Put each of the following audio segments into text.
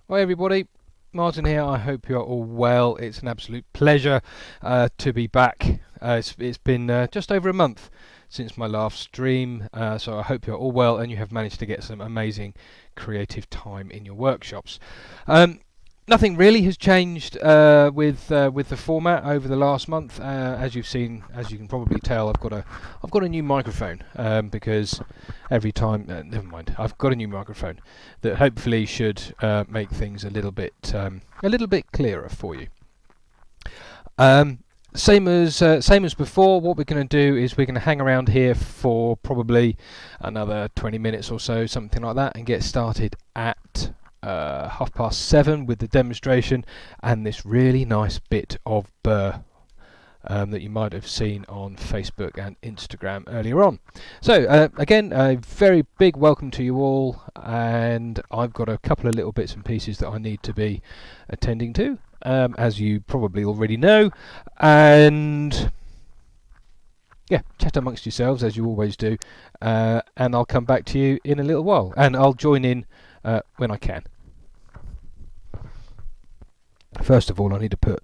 Hi everybody, Martin here. I hope you're all well. It's an absolute pleasure to be back. It's been just over a month since my last stream, so I hope you're all well and you have managed to get some amazing creative time in your workshops. Nothing really has changed with the format over the last month. As you've seen, as you can probably tell, I've got a new microphone because every time, never mind, I've got a new microphone that hopefully should make things a little bit clearer for you. Same as before. What we're going to do is we're going to hang around here for probably another 20 minutes or so, something like that, and get started at 7:30 with the demonstration and this really nice bit of Burr that you might have seen on Facebook and Instagram earlier on. So again, a very big welcome to you all, and I've got a couple of little bits and pieces that I need to be attending to, as you probably already know, and yeah, chat amongst yourselves as you always do, and I'll come back to you in a little while, and I'll join in when I can. First of all, I need to put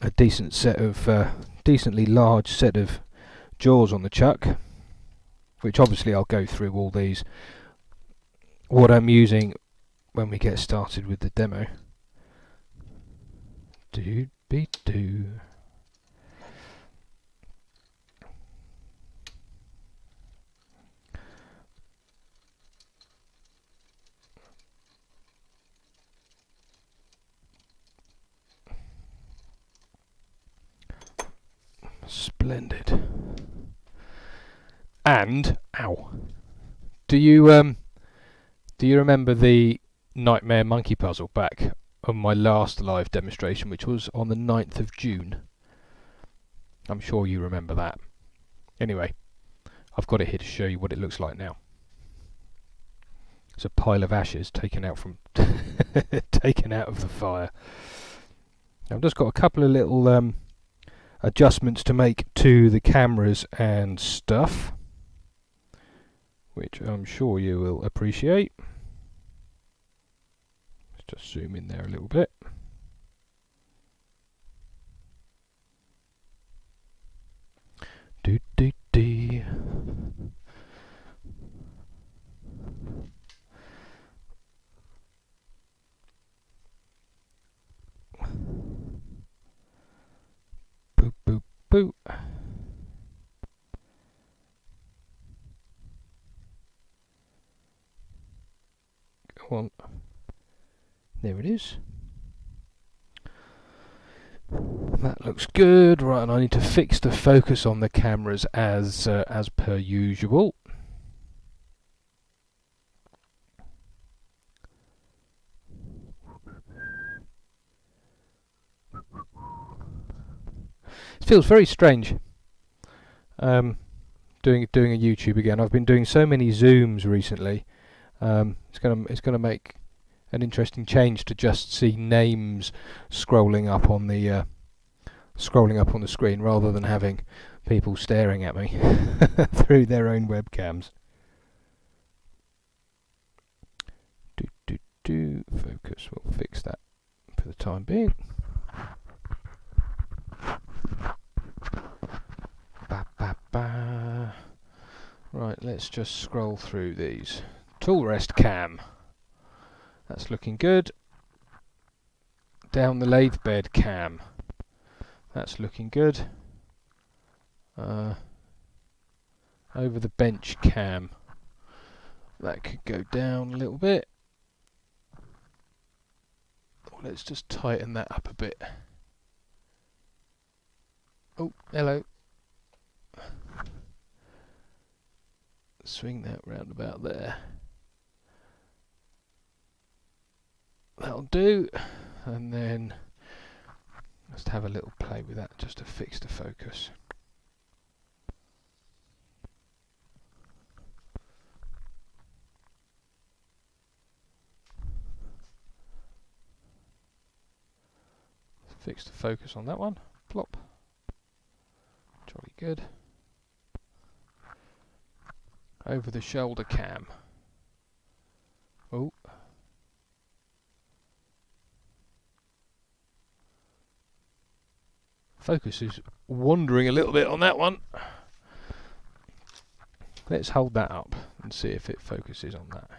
a decent set of decently large set of jaws on the chuck, which obviously I'll go through all these, what I'm using when we get started with the demo. Do-be-do. Splendid. And ow. Do you remember the Nightmare Monkey puzzle back on my last live demonstration, which was on the 9th of June? I'm sure you remember that. Anyway, I've got it here to show you what it looks like now. It's a pile of ashes taken out from taken out of the fire. I've just got a couple of little adjustments to make to the cameras and stuff, which I'm sure you will appreciate. Let's just zoom in there a little bit. Do-do-do. Boop, boop, boop. Go on. There it is. That looks good. Right, and I need to fix the focus on the cameras as per usual. It feels very strange doing a YouTube again. I've been doing so many Zooms recently. It's gonna make an interesting change to just see names scrolling up on the screen rather than having people staring at me through their own webcams. Focus. We'll fix that for the time being. Right, let's just scroll through these. Tool rest cam. That's looking good. Down the lathe bed cam. That's looking good. Over the bench cam. That could go down a little bit. Let's just tighten that up a bit. Oh, hello. Swing that round about there. That'll do. And then let's have a little play with that just to fix the focus. Fix the focus on that one. Plop. Jolly good. Over the shoulder cam. Oh. Focus is wandering a little bit on that one. Let's hold that up and see if it focuses on that.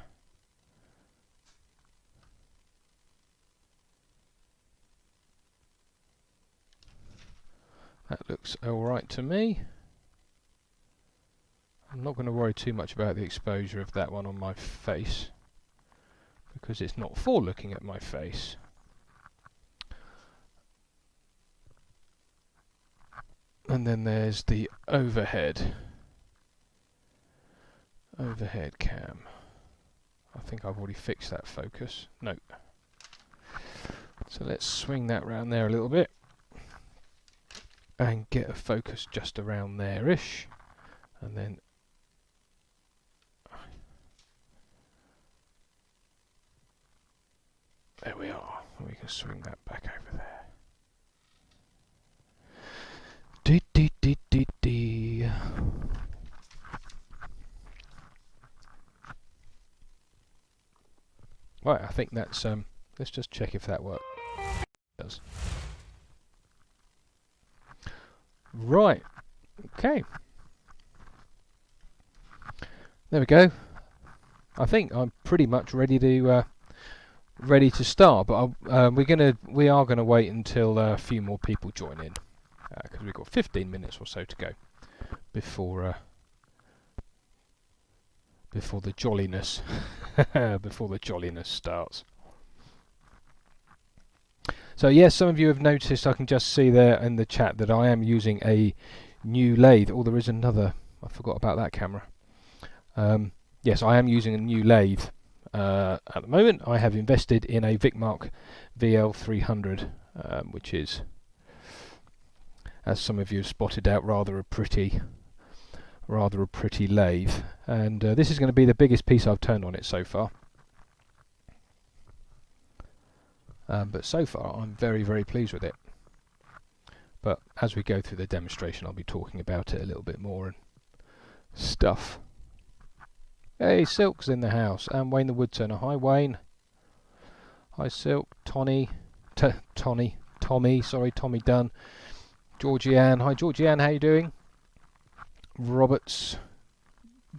That looks alright to me. I'm not going to worry too much about the exposure of that one on my face, because it's not for looking at my face. And then there's the overhead cam. I think I've already fixed that focus. No. So let's swing that round there a little bit and get a focus just around there-ish, and then there we are. We can swing that back over there. Dee. Right, I think that's let's just check if that works. It does. Right. Okay. There we go. I think I'm pretty much ready to start, but we are gonna wait until a few more people join in, because we've got 15 minutes or so to go before the jolliness starts. So yes, some of you have noticed, I can just see there in the chat, that I am using a new lathe. Oh, there is another. I forgot about that camera. Yes, I am using a new lathe. At the moment, I have invested in a Vicmarc VL300, which is, as some of you have spotted out, rather a pretty lathe. And this is going to be the biggest piece I've turned on it so far. But so far, I'm very, very pleased with it. But as we go through the demonstration, I'll be talking about it a little bit more and stuff. Hey, Silk's in the house, and Wayne the Woodturner. Hi, Wayne. Hi, Silk. Tommy, sorry, Tommy Dunn. Georgianne. Hi, Georgianne, how you doing? Roberts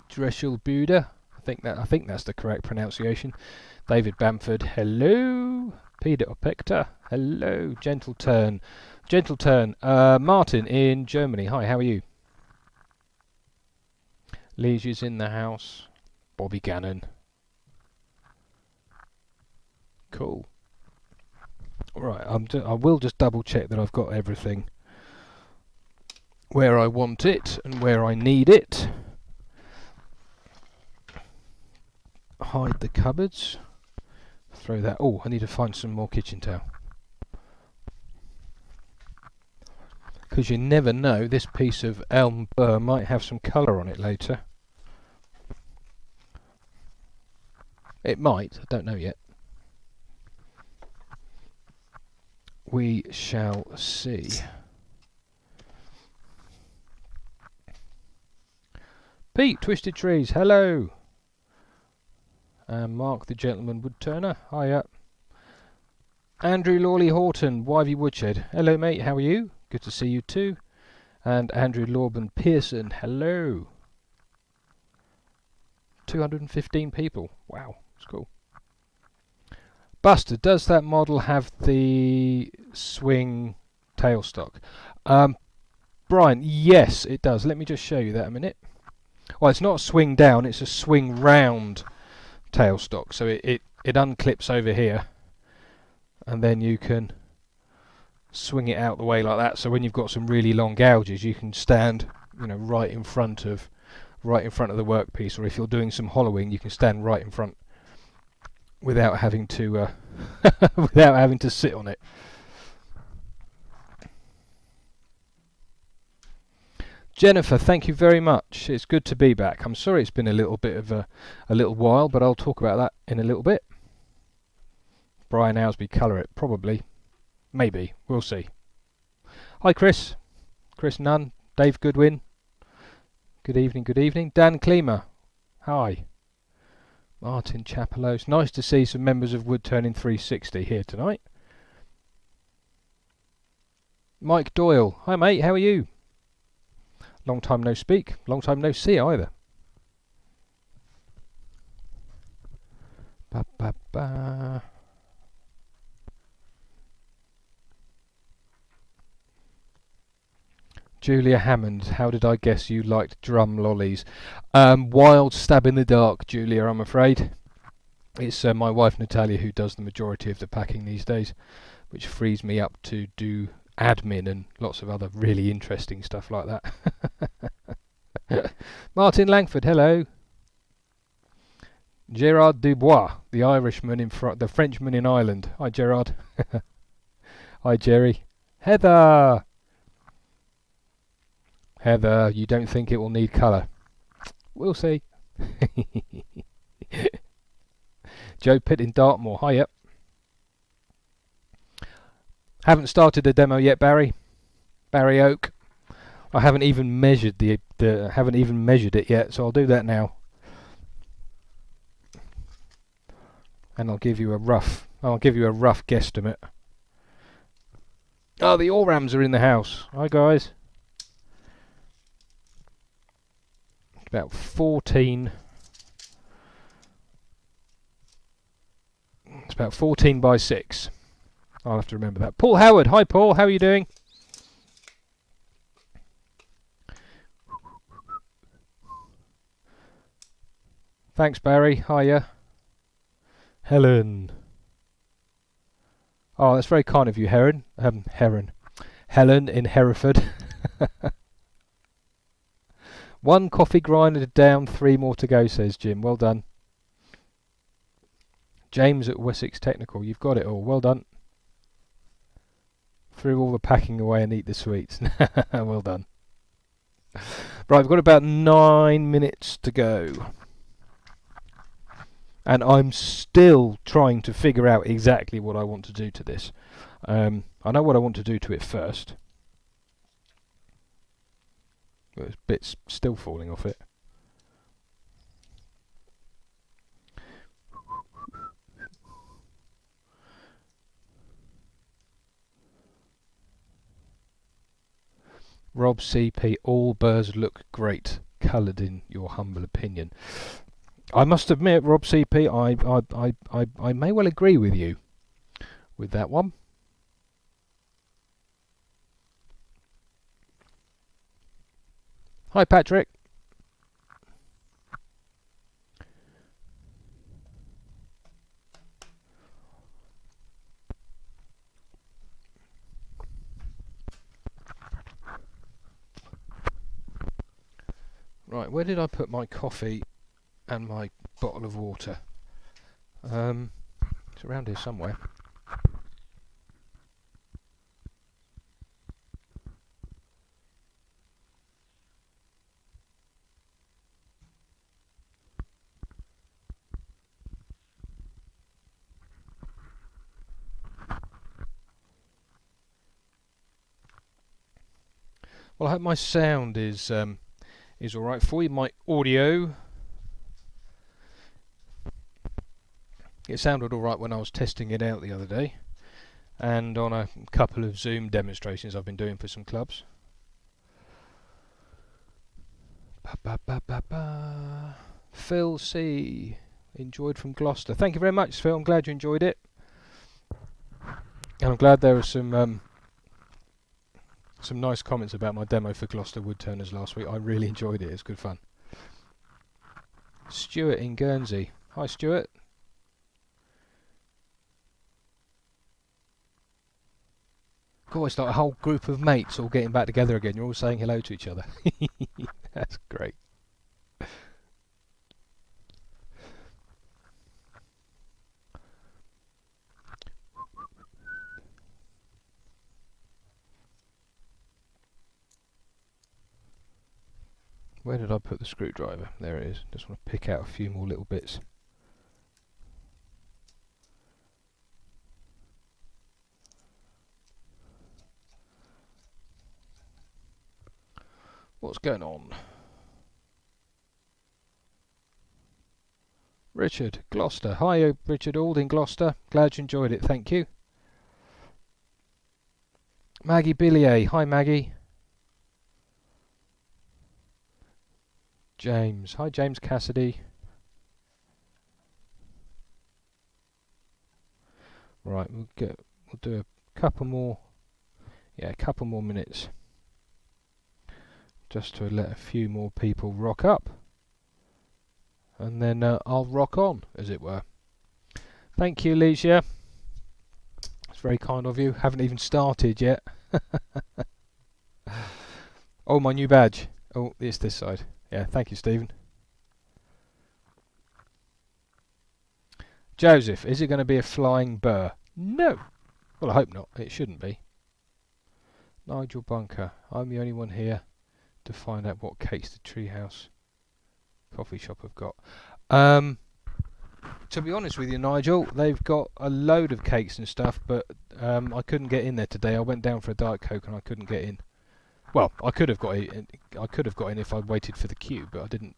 Dreschel Buda. I think that's the correct pronunciation. David Bamford. Hello. Peter Opector. Hello. Gentle Turn. Martin in Germany. Hi, how are you? Liege's in the house. Bobby Gannon. Cool. Right, I will just double check that I've got everything where I want it and where I need it. Hide the cupboards. Throw that. Oh, I need to find some more kitchen towel. Because you never know, this piece of Elm Burr might have some colour on it later. It might, I don't know yet. We shall see. Pete, Twisted Trees, hello. And Mark the Gentleman Woodturner, hiya. Andrew Lawley Horton, Wyvie Woodshed, hello mate, how are you? Good to see you too. And Andrew Lorban Pearson, hello. 215 people, wow, it's cool. Buster, does that model have the swing tailstock? Brian, yes it does. Let me just show you that a minute. Well, it's not a swing down, it's a swing round tailstock. So it unclips over here, and then you can swing it out the way like that. So when you've got some really long gouges, you can stand, you know, right in front of the workpiece. Or if you're doing some hollowing, you can stand right in front without having to without having to sit on it. Jennifer, thank you very much. It's good to be back. I'm sorry it's been a little bit of a little while, but I'll talk about that in a little bit. Brian Owsby, colour it. Probably. Maybe. We'll see. Hi, Chris. Chris Nunn. Dave Goodwin. Good evening, good evening. Dan Klemer. Hi. Martin Chapelos. Nice to see some members of Woodturning360 here tonight. Mike Doyle. Hi mate, how are you? Long time no speak, long time no see either. Ba, ba, ba. Julia Hammond, how did I guess you liked drum lollies? Wild stab in the dark, Julia, I'm afraid. It's my wife Natalia who does the majority of the packing these days, which frees me up to do admin and lots of other really interesting stuff like that. Martin Langford, hello. Gerard Dubois, the Irishman in front, the Frenchman in Ireland. Hi Gerard. Hi Jerry. Heather. Heather, you don't think it will need colour? We'll see. Joe Pitt in Dartmoor. Hiya. Haven't started the demo yet, Barry. Barry Oak. I haven't even measured haven't even measured it yet, so I'll do that now. And I'll give you a rough guesstimate. Oh, the Orams are in the house. Hi guys. About 14. It's about 14 by 6. I'll have to remember that. Paul Howard. Hi Paul, how are you doing? Thanks Barry. Hiya. Helen. Oh, that's very kind of you, Helen in Hereford. 1 coffee grinder down, 3 more to go, says Jim. Well done. James at Wessex Technical. You've got it all. Well done. Threw all the packing away and eat the sweets. Well done. Right, we've got about 9 minutes to go. And I'm still trying to figure out exactly what I want to do to this. I know what I want to do to it first. There's bits still falling off it. Rob CP, all Burrs look great, coloured in your humble opinion. I must admit, Rob CP, I may well agree with you with that one. Hi Patrick. Right, where did I put my coffee and my bottle of water? It's around here somewhere. Well, I hope my sound is all right for you. My audio. It sounded all right when I was testing it out the other day, and on a couple of Zoom demonstrations I've been doing for some clubs. Phil C. enjoyed from Gloucester. Thank you very much, Phil. I'm glad you enjoyed it, and I'm glad there were some nice comments about my demo for Gloucester Woodturners last week. I really enjoyed it. It's good fun. Stuart in Guernsey. Hi, Stuart. God, it's like a whole group of mates all getting back together again. You're all saying hello to each other. That's great. Where did I put the screwdriver? There it is. Just want to pick out a few more little bits. What's going on? Richard, Gloucester. Hi, Richard Ald in Gloucester. Glad you enjoyed it. Thank you. Maggie Billier. Hi, Maggie. James. Hi, James Cassidy. Right, we'll do a couple more. Yeah, a couple more minutes. Just to let a few more people rock up. And then I'll rock on, as it were. Thank you, Licia. It's very kind of you. Haven't even started yet. Oh, my new badge. Oh, it's this side. Yeah, thank you, Stephen. Joseph, is it going to be a flying Burr? No. Well, I hope not. It shouldn't be. Nigel Bunker. I'm the only one here to find out what cakes the Treehouse coffee shop have got. To be honest with you, Nigel, they've got a load of cakes and stuff, but I couldn't get in there today. I went down for a Diet Coke and I couldn't get in. Well, I could have got in. I could have got in if I'd waited for the queue, but I didn't.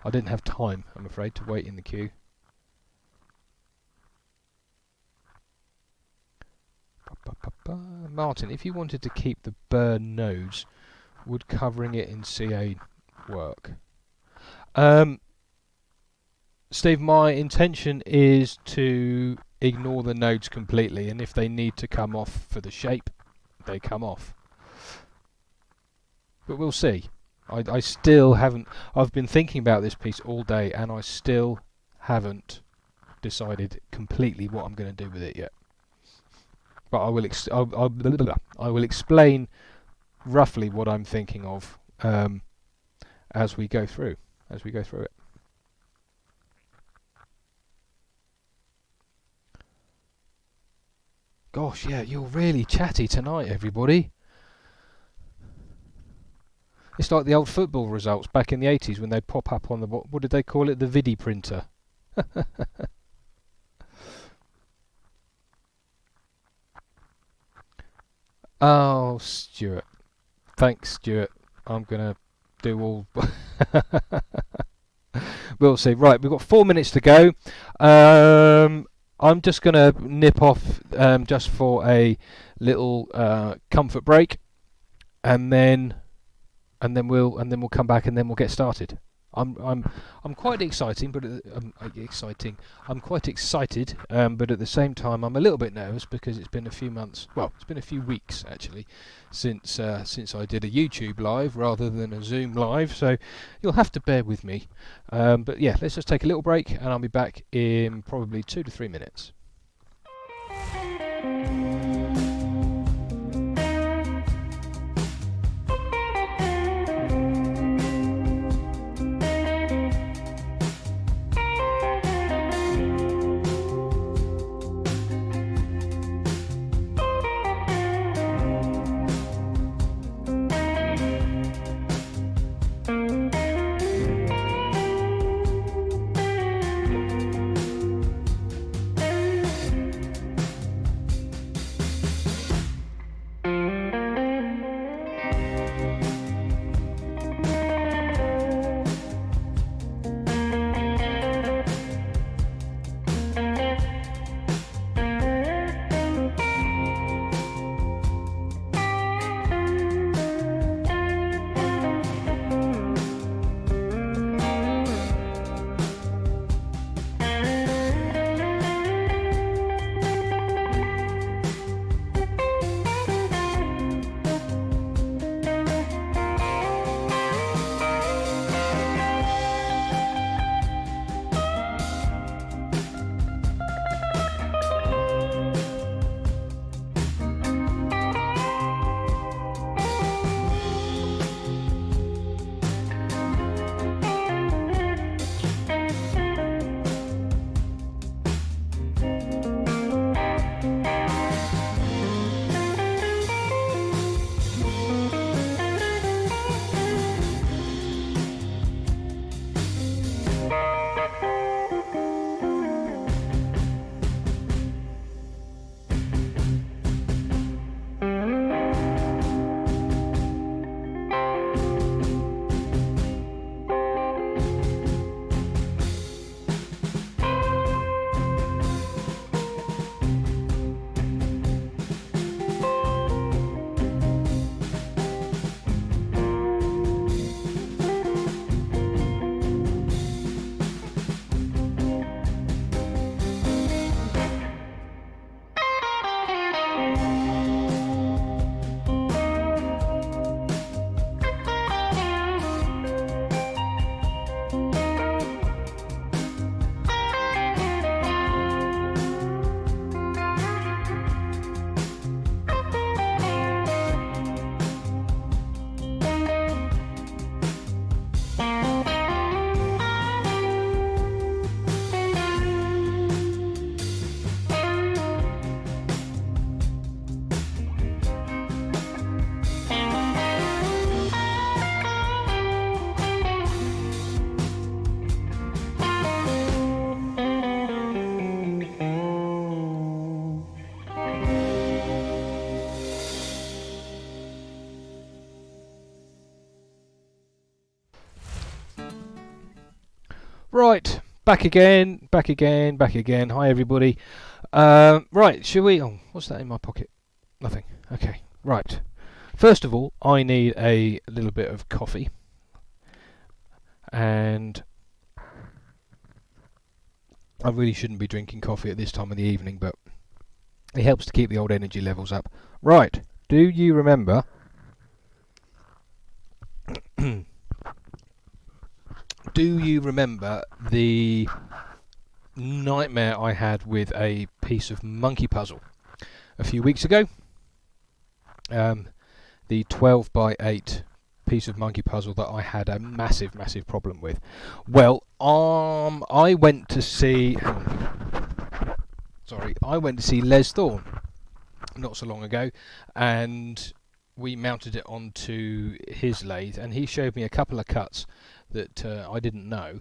I didn't have time, I'm afraid, to wait in the queue. Martin, if you wanted to keep the Burr nodes, would covering it in CA work? Steve, my intention is to ignore the nodes completely, and if they need to come off for the shape, they come off. But we'll see. I still haven't... I've been thinking about this piece all day, and I still haven't decided completely what I'm going to do with it yet. But I will explain roughly what I'm thinking of as we go through it. Gosh, yeah, you're really chatty tonight, everybody. It's like the old football results back in the 80s when they'd pop up on the... What did they call it? The vidi printer. Oh, Stuart. Thanks, Stuart. I'm going to do all... We'll see. Right, we've got 4 minutes to go. I'm just going to nip off just for a little comfort break, and then we'll come back and then we'll get started. I'm quite exciting, but I'm quite excited, but at the same time I'm a little bit nervous because it's been a few months. Well, it's been a few weeks actually since I did a YouTube live rather than a Zoom live. So you'll have to bear with me. But yeah, let's just take a little break, and I'll be back in probably 2 to 3 minutes. Right, back again. Hi everybody. Right, shall we? Oh, what's that in my pocket? Nothing. Okay, right. First of all, I need a little bit of coffee, and I really shouldn't be drinking coffee at this time of the evening, but it helps to keep the old energy levels up. Right, do you remember? Do you remember the nightmare I had with a piece of monkey puzzle a few weeks ago? The 12 by 8 piece of monkey puzzle that I had a massive problem with. Well, I went to see Les Thorne not so long ago, and we mounted it onto his lathe, and he showed me a couple of cuts that I didn't know,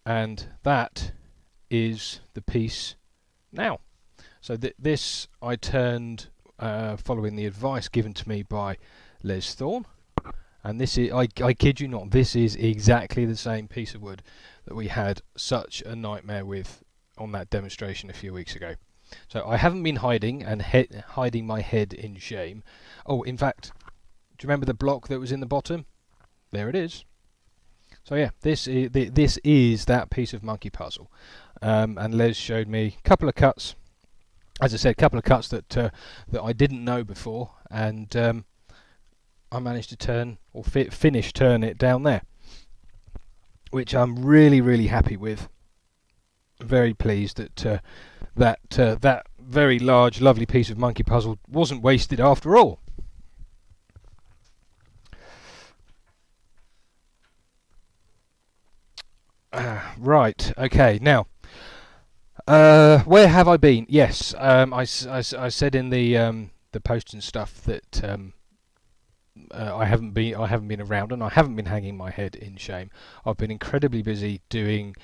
and that is the piece now. So this I turned following the advice given to me by Les Thorne, and this is, I kid you not, this is exactly the same piece of wood that we had such a nightmare with on that demonstration a few weeks ago. So I haven't been hiding my head in shame. Oh, in fact, do you remember the block that was in the bottom? There it is. So yeah, this is that piece of monkey puzzle, and Les showed me a couple of cuts. As I said, a couple of cuts that I didn't know before, and I managed to finish turn it down there, which I'm really happy with. Very pleased that that very large, lovely piece of monkey puzzle wasn't wasted after all. Right, okay, now where have I been? Yes, I said in the post and stuff that I haven't been around, and I haven't been hanging my head in shame. I've been incredibly busy doing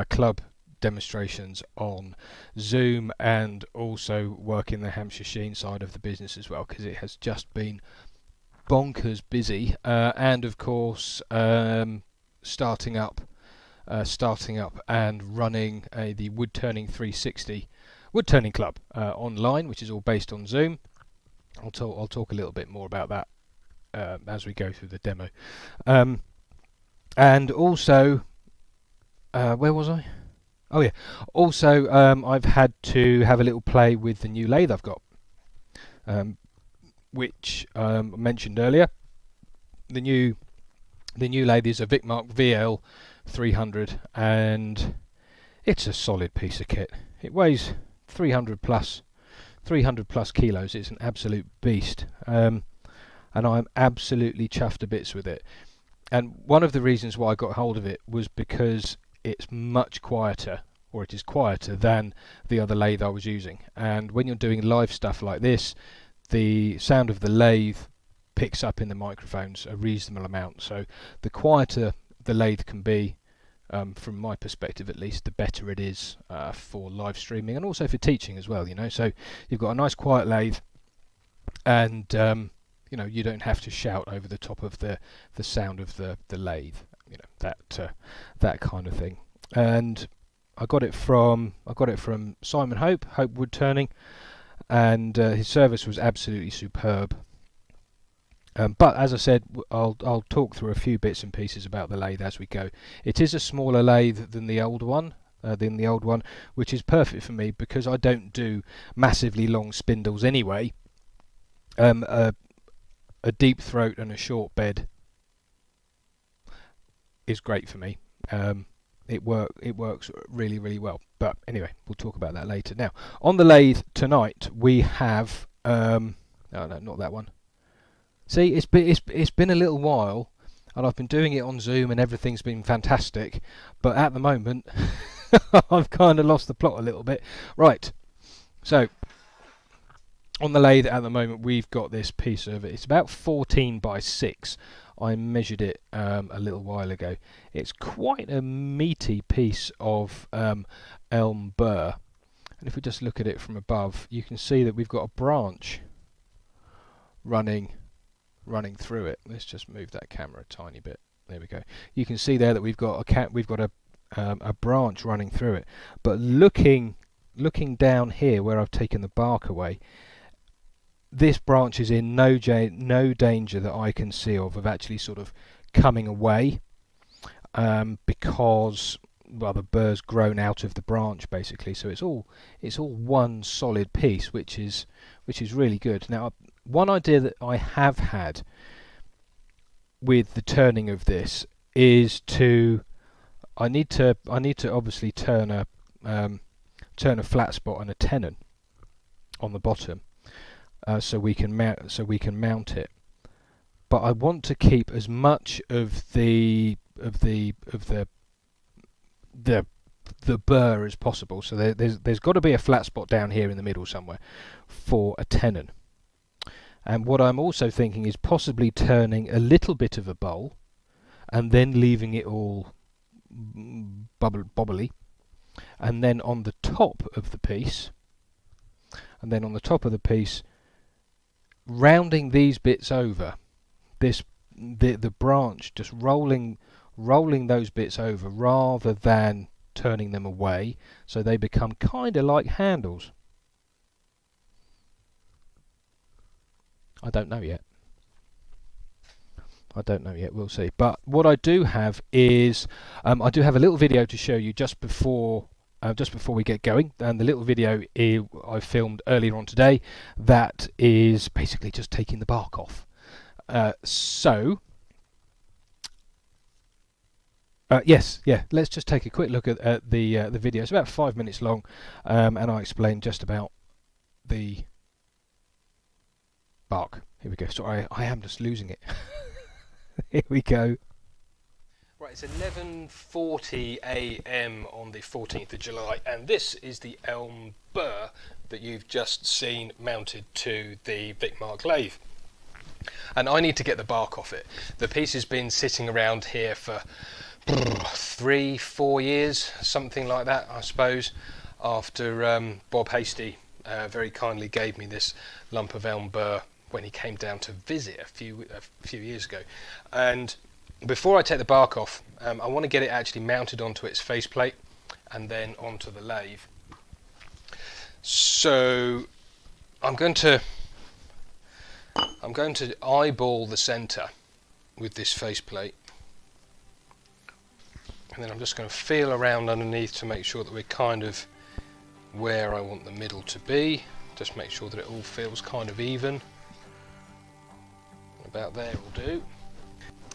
club demonstrations on Zoom, and also working the Hampshire Sheen side of the business as well, because it has just been bonkers busy, and of course starting up and running the Woodturning360 Woodturning Club online, which is all based on Zoom. I'll talk a little bit more about that as we go through the demo. And also, where was I? Oh yeah. Also, I've had to have a little play with the new lathe I've got, which I mentioned earlier. The new lathe is a Vicmarc VL300, and it's a solid piece of kit. It weighs 300 plus kilos. It's an absolute beast, and I'm absolutely chuffed to bits with it. And one of the reasons why I got hold of it was because it's much quieter, or it is quieter than the other lathe I was using. And when you're doing live stuff like this, the sound of the lathe picks up in the microphones a reasonable amount. So the quieter the lathe can be, from my perspective at least, the better it is for live streaming, and also for teaching as well, you know. So you've got a nice quiet lathe, and you know, you don't have to shout over the top of the sound of the lathe, you know, that kind of thing. And I got it from Simon Hope Woodturning, and his service was absolutely superb. But as I said, I'll talk through a few bits and pieces about the lathe as we go. It is a smaller lathe than the old one, which is perfect for me because I don't do massively long spindles anyway. A deep throat and a short bed is great for me. It works really well. But anyway, we'll talk about that later. Now, on the lathe tonight we have oh no, not that one. See, it's been a little while, and I've been doing it on Zoom, and everything's been fantastic. But at the moment, I've kind of lost the plot a little bit. Right, so on the lathe at the moment, we've got this piece of it. It's about 14 by 6. I measured it a little while ago. It's quite a meaty piece of Elm Burr. And if we just look at it from above, you can see that we've got a branch running through it. Let's just move that camera a tiny bit. There we go. You can see there that we've got a branch running through it. But looking down here where I've taken the bark away, this branch is in no danger that I can see of actually sort of coming away, because well, the burr's grown out of the branch basically, so it's all one solid piece, which is really good. Now, one idea that I have had with the turning of this is I need to obviously turn a flat spot and a tenon on the bottom, so we can mount it. But I want to keep as much of the burr as possible. So there's got to be a flat spot down here in the middle somewhere for a tenon. And what I'm also thinking is possibly turning a little bit of a bowl and then leaving it all bobbly, and then on the top of the piece, rounding these bits over, the branch, just rolling those bits over rather than turning them away, so they become kind of like handles. I don't know yet. We'll see. But what I do have is I do have a little video to show you just before we get going, and the little video I filmed earlier on today that is basically just taking the bark off. Let's just take a quick look at the video. It's about 5 minutes long, and I explain just about the bark. Here we go. Sorry, I am just losing it. Here we go. Right, it's 11:40 a.m. on the 14th of July, and this is the Elm Burr that you've just seen mounted to the Vicmarc lathe. And I need to get the bark off it. The piece has been sitting around here for 3-4 years, something like that, I suppose, after Bob Hasty very kindly gave me this lump of Elm Burr when he came down to visit a few years ago. And before I take the bark off, I want to get it actually mounted onto its faceplate and then onto the lathe. So I'm going to eyeball the centre with this faceplate, and then I'm just going to feel around underneath to make sure that we're kind of where I want the middle to be. Just make sure that it all feels kind of even. About there will do.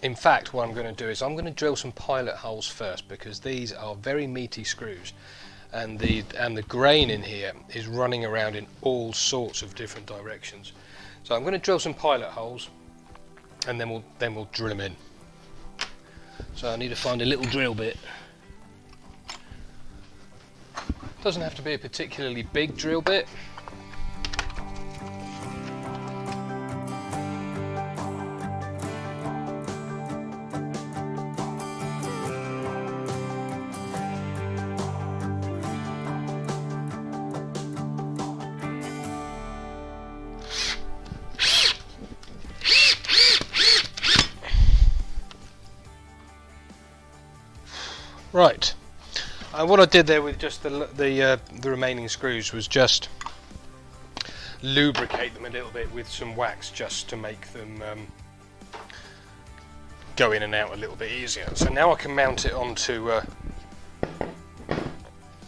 In fact, what I'm going to do is I'm going to drill some pilot holes first, because these are very meaty screws, and the grain in here is running around in all sorts of different directions. So I'm going to drill some pilot holes, and then we'll drill them in. So I need to find a little drill bit. Doesn't have to be a particularly big drill bit. Right, what I did there with just the remaining screws was just lubricate them a little bit with some wax, just to make them go in and out a little bit easier. So now I can mount it onto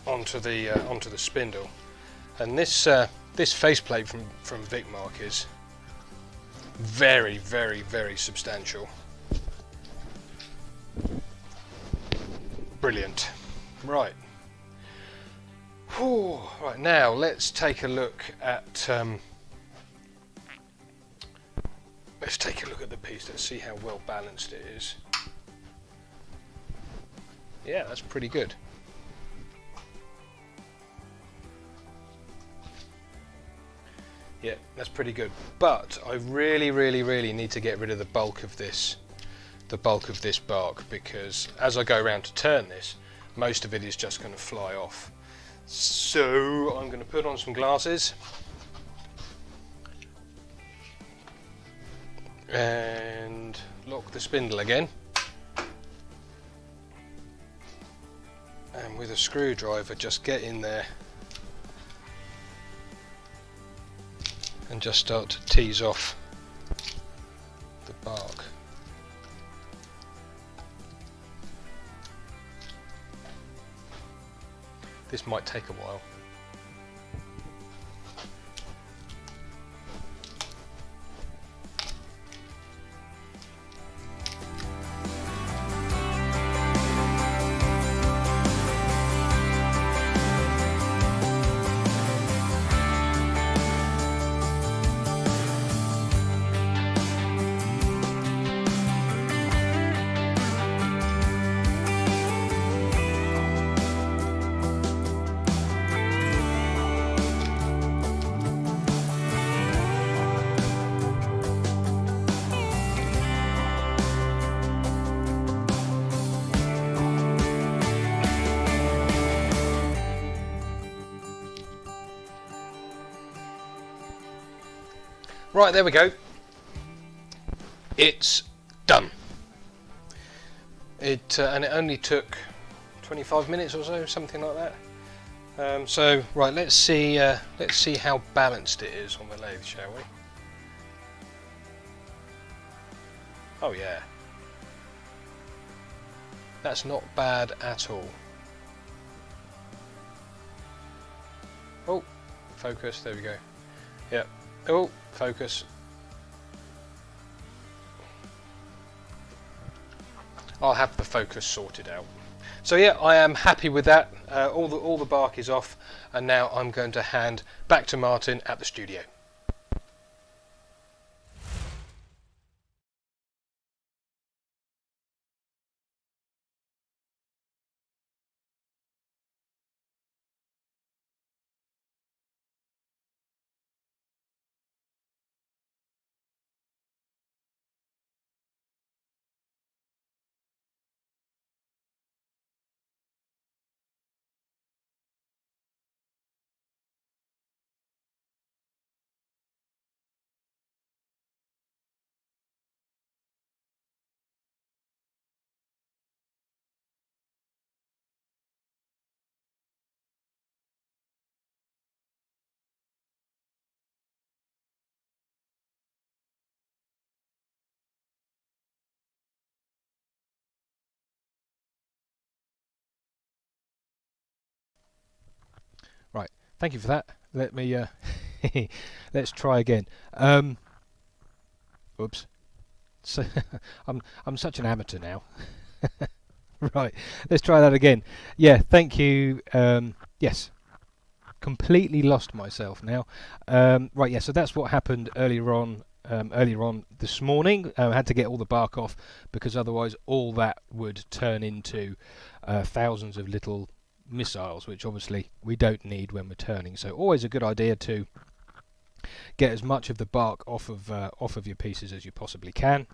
the spindle, and this faceplate from Vicmarc is very, very, very substantial. Brilliant. Right. Whew. Right, now let's take a look at the piece. Let's see how well balanced it is. Yeah, that's pretty good. Yeah, that's pretty good. But I really, really, really need to get rid of the bulk of this bark, because as I go around to turn this, most of it is just going to fly off. So I'm going to put on some glasses and lock the spindle again. and with a screwdriver just get in there and just start to tease off the bark. This might take a while. Right, there we go. It's done. And it only took 25 minutes or so, something like that. So right, let's see how balanced it is on the lathe, shall we? Oh yeah, that's not bad at all. Oh, focus. There we go. Yep. Oh, focus. I'll have the focus sorted out. So yeah, I am happy with that. All the bark is off, and now I'm going to hand back to Martin at the studio. Right, thank you for that. Let me let's try again. Oops. So I'm such an amateur now. Right, let's try that again. Yeah, thank you. Yes, completely lost myself now. Right, yeah. So that's what happened earlier on. Earlier on this morning, I had to get all the bark off because otherwise all that would turn into thousands of little missiles, which obviously we don't need when we're turning. So always a good idea to get as much of the bark off of your pieces as you possibly can.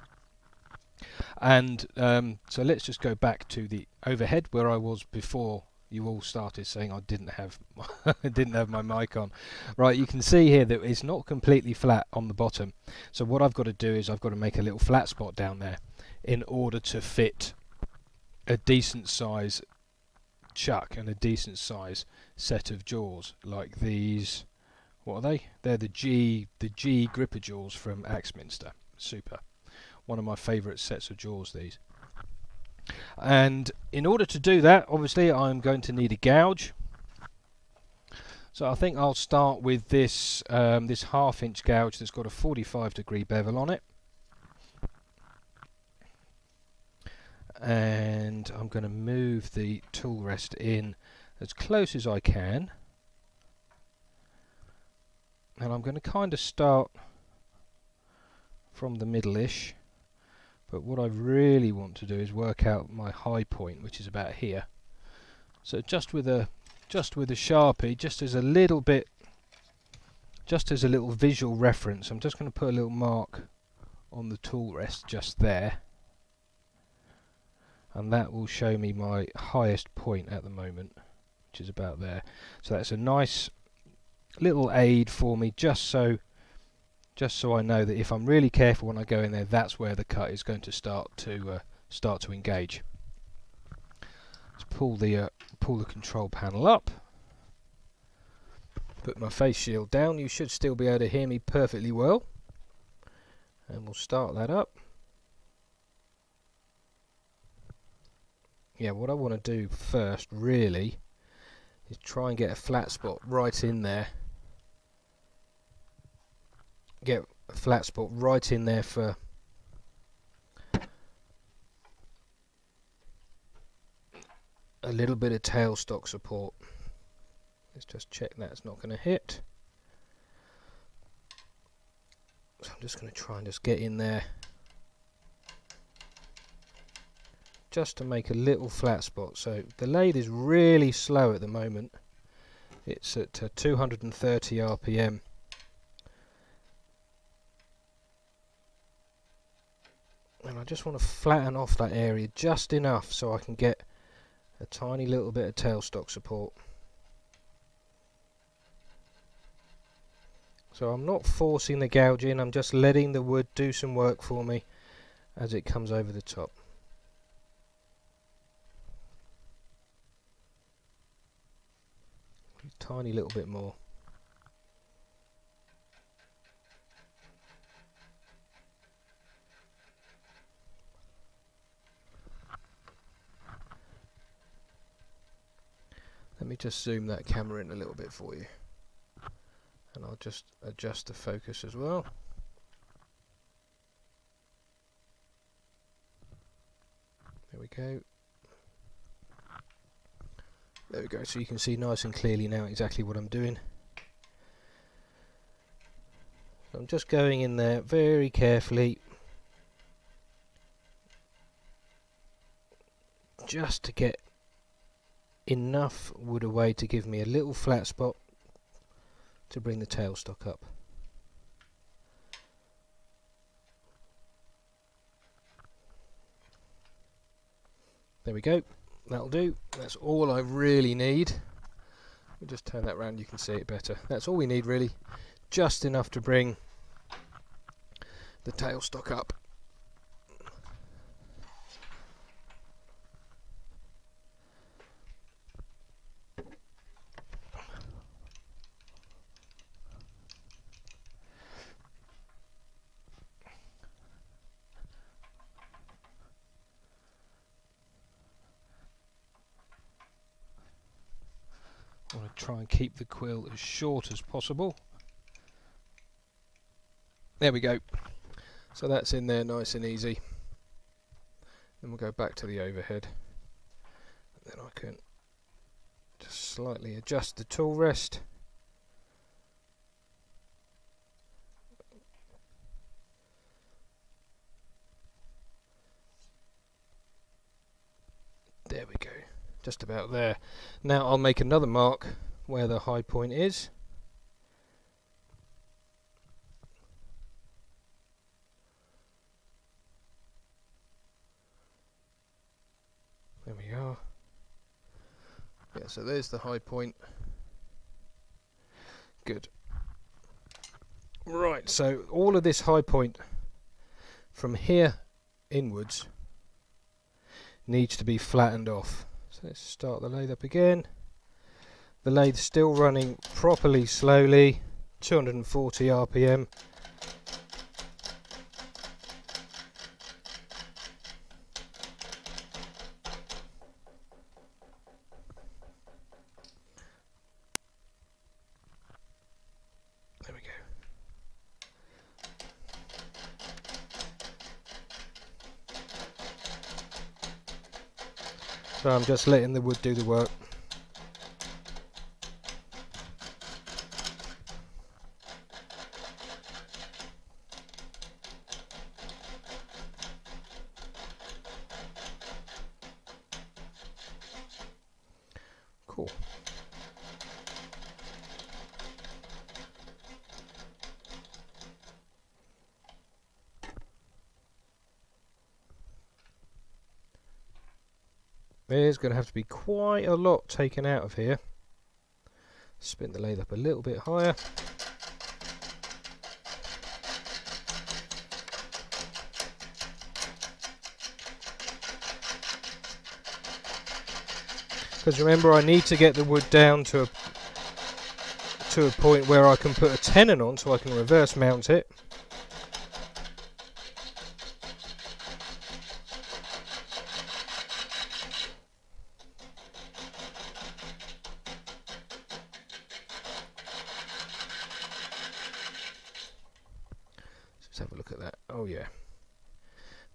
And so let's just go back to the overhead where I was before you all started saying I didn't have I didn't have my mic on. Right, you can see here that it's not completely flat on the bottom. So what I've got to do is I've got to make a little flat spot down there in order to fit a decent size chuck and a decent size set of jaws like these. What are they? They're the G gripper jaws from Axminster. Super. One of my favourite sets of jaws, these. And in order to do that, obviously I'm going to need a gouge. So I think I'll start with this this 1/2 inch gouge that's got a 45-degree bevel on it. And I'm going to move the tool rest in as close as I can. And I'm going to kind of start from the middle-ish. But what I really want to do is work out my high point, which is about here. So just with a Sharpie, just as a little visual reference, I'm just going to put a little mark on the tool rest just there, and that will show me my highest point at the moment, which is about there. So that's a nice little aid for me, just so I know that if I'm really careful when I go in there, that's where the cut is going to start to engage. Let's pull the control panel up. Put my face shield down. You should still be able to hear me perfectly well. And we'll start that up. Yeah, what I want to do first really is try and get a flat spot right in there. Get a flat spot right in there for a little bit of tailstock support. Let's just check that's not going to hit. So I'm just going to try and just get in there just to make a little flat spot. So the lathe is really slow at the moment. It's at 230 RPM. And I just want to flatten off that area just enough so I can get a tiny little bit of tailstock support. So I'm not forcing the gouge in, I'm just letting the wood do some work for me as it comes over the top. A tiny little bit more. Let me just zoom that camera in a little bit for you. And I'll just adjust the focus as well. There we go. There we go, so you can see nice and clearly now exactly what I'm doing. So I'm just going in there very carefully, just to get enough wood away to give me a little flat spot to bring the tailstock up. There we go, that'll do. That's all I really need. We'll just turn that around, you can see it better. That's all we need really, just enough to bring the tailstock up. I want to try and keep the quill as short as possible. There we go. So that's in there nice and easy. Then we'll go back to the overhead. And then I can just slightly adjust the tool rest. There we go. Just about there. Now I'll make another mark where the high point is. There we are. Yeah, so there's the high point. Good. Right, so all of this high point from here inwards needs to be flattened off. So let's start the lathe up again. The lathe's still running properly slowly, 240 RPM. There we go. So I'm just letting the wood do the work. Cool. There's going to have to be quite a lot taken out of here. Spin the lathe up a little bit higher. because remember I need to get the wood down to a point where I can put a tenon on so I can reverse mount it. Let's have a look at that. Oh yeah,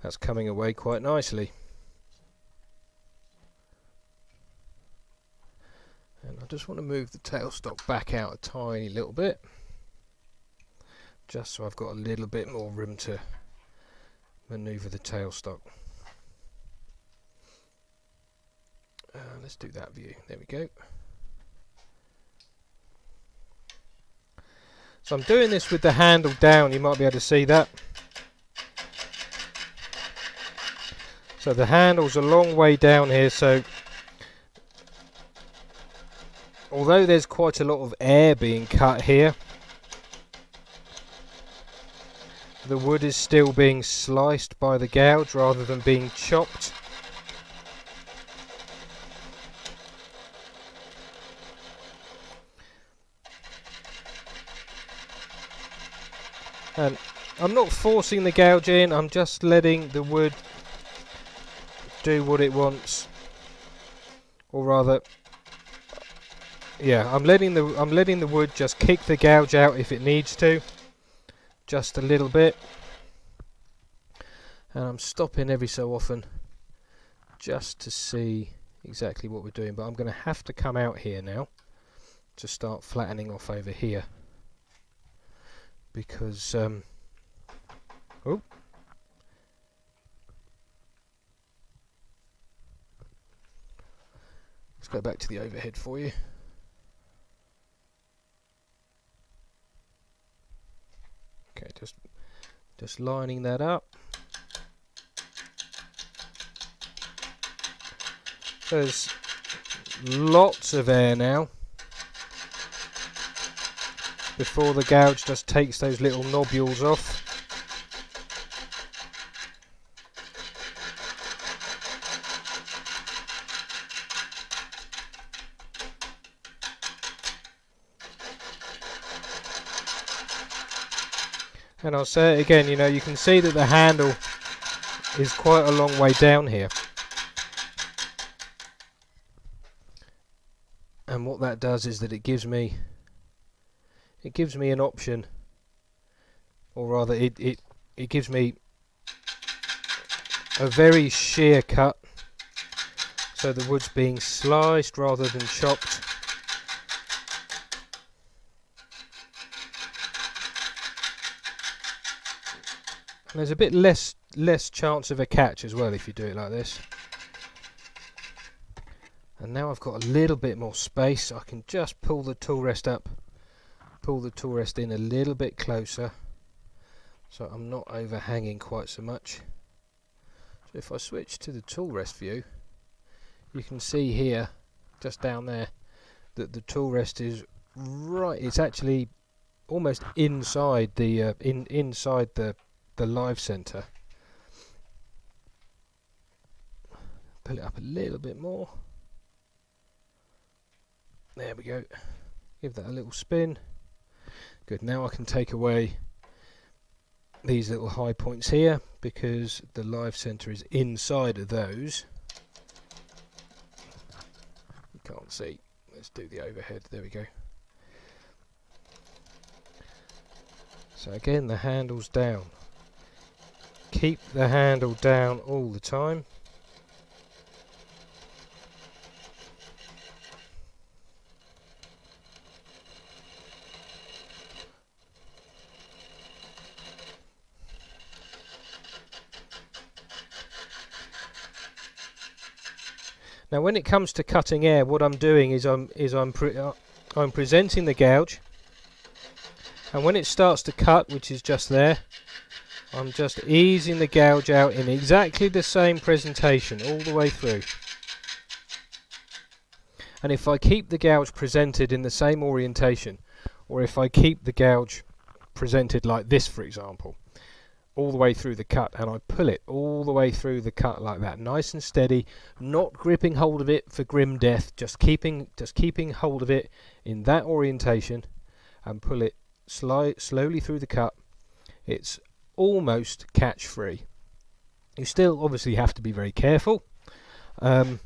that's coming away quite nicely. And I just want to move the tailstock back out a tiny little bit, just so I've got a little bit more room to manoeuvre the tailstock. Let's do that view. There we go. So I'm doing this with the handle down, you might be able to see that. So the handle's a long way down here, so although there's quite a lot of air being cut here, the wood is still being sliced by the gouge rather than being chopped. And I'm not forcing the gouge in, I'm just letting the wood do what it wants, or rather, yeah, I'm letting the wood just kick the gouge out if it needs to, just a little bit, and I'm stopping every so often just to see exactly what we're doing. But I'm going to have to come out here now to start flattening off over here, because oh, let's go back to the overhead for you. Okay, just lining that up. There's lots of air now before the gouge just takes those little nobules off. And I'll say it again, you know, you can see that the handle is quite a long way down here. And what that does is that it gives me an option, or rather it gives me a very sheer cut, so the wood's being sliced rather than chopped. And there's a bit less chance of a catch as well if you do it like this. And now I've got a little bit more space, I can just pull the tool rest up, pull the tool rest in a little bit closer, so I'm not overhanging quite so much. So if I switch to the tool rest view, you can see here, just down there, that the tool rest is right, it's actually almost inside the inside the live center. Pull it up a little bit more. There we go. Give that a little spin. Good, now I can take away these little high points here because the live center is inside of those. You can't see. Let's do the overhead. There we go. So again, the handle's down. Keep the handle down all the time. Now when it comes to cutting air, what I'm doing is I'm presenting the gouge, and when it starts to cut, which is just there, I'm just easing the gouge out in exactly the same presentation all the way through. And if I keep the gouge presented in the same orientation, or if I keep the gouge presented like this, for example, all the way through the cut, and I pull it all the way through the cut like that, nice and steady, not gripping hold of it for grim death, just keeping hold of it in that orientation, and pull it slowly through the cut. It's almost catch free. You still obviously have to be very careful, but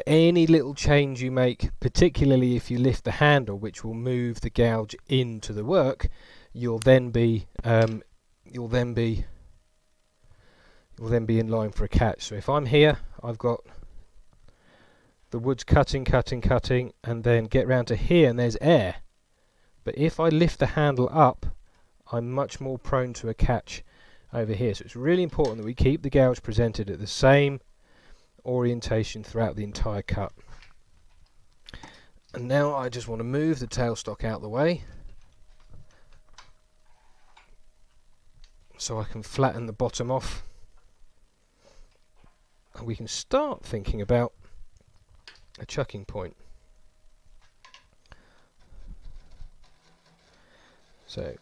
any little change you make, particularly if you lift the handle, which will move the gouge into the work, you'll then be in line for a catch. So if I'm here, I've got the wood's cutting, and then get round to here, and there's air. But if I lift the handle up, I'm much more prone to a catch over here. So it's really important that we keep the gouge presented at the same orientation throughout the entire cut. And now I just want to move the tailstock out of the way so I can flatten the bottom off, and we can start thinking about a chucking point. So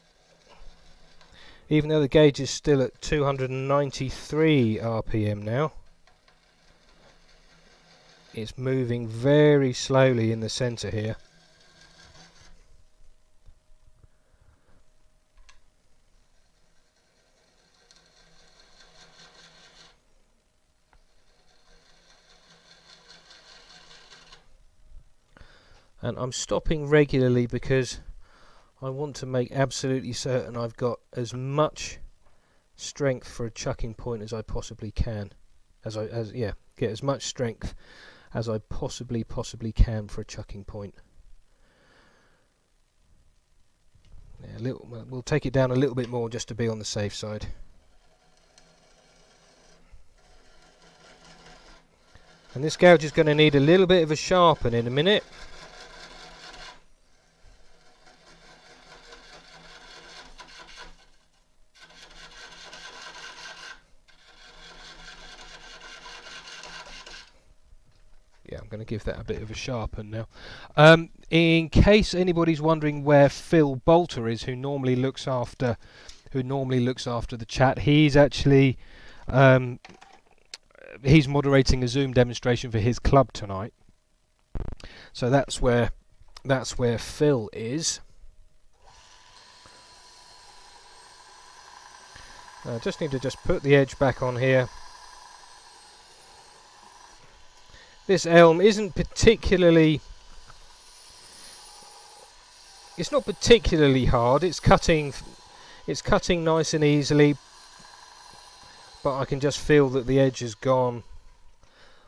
even though the gauge is still at 293 RPM now, it's moving very slowly in the center here. And I'm stopping regularly because I want to make absolutely certain I've got as much strength for a chucking point as I possibly can. Get as much strength as I possibly can for a chucking point. Yeah, we'll take it down a little bit more just to be on the safe side. And this gouge is going to need a little bit of a sharpen in a minute. Yeah, I'm going to give that a bit of a sharpen now. In case anybody's wondering where Phil Bolter is, who normally looks after the chat, he's actually he's moderating a Zoom demonstration for his club tonight. So that's where Phil is. I just need to put the edge back on here. This elm isn't particularly, it's not particularly hard. It's cutting nice and easily, but I can just feel that the edge has gone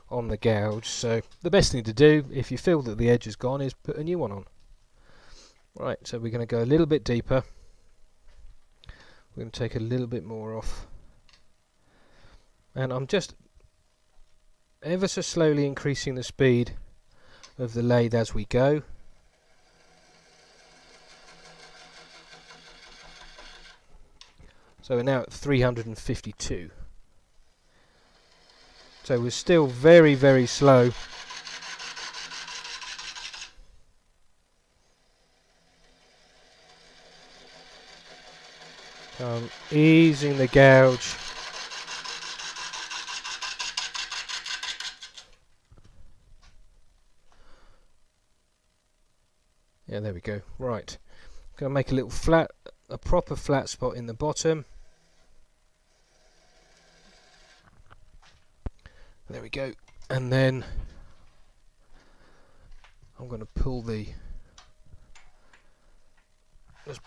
on the gouge. So the best thing to do, if you feel that the edge has gone, is put a new one on. Right, so we're going to go a little bit deeper. We're going to take a little bit more off, and I'm just ever so slowly increasing the speed of the lathe as we go. So we're now at 352. So we're still very, very slow. Easing the gouge. Yeah, there we go. Right, going to make a proper flat spot in the bottom. There we go. And then I'm going to pull just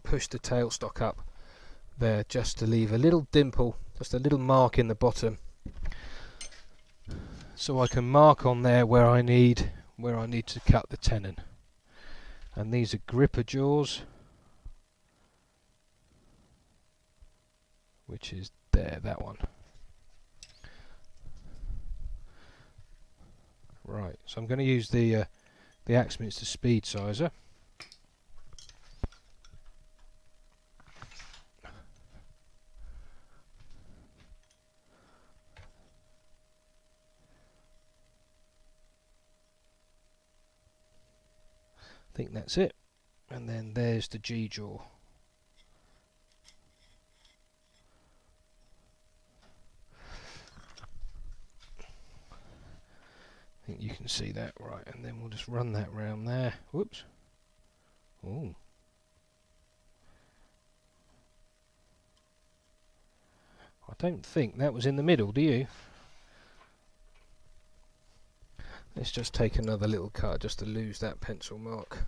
push the tailstock up there, just to leave a little dimple, just a little mark in the bottom, so I can mark on there where I need to cut the tenon. And these are gripper jaws, which is there, that one. Right, so I'm going to use the Axminster speed sizer. I think that's it. and then there's the G-jaw. I think you can see that, right, and then we'll just run that round there. Whoops. Ooh. I don't think that was in the middle, do you? Let's just take another little cut just to lose that pencil mark.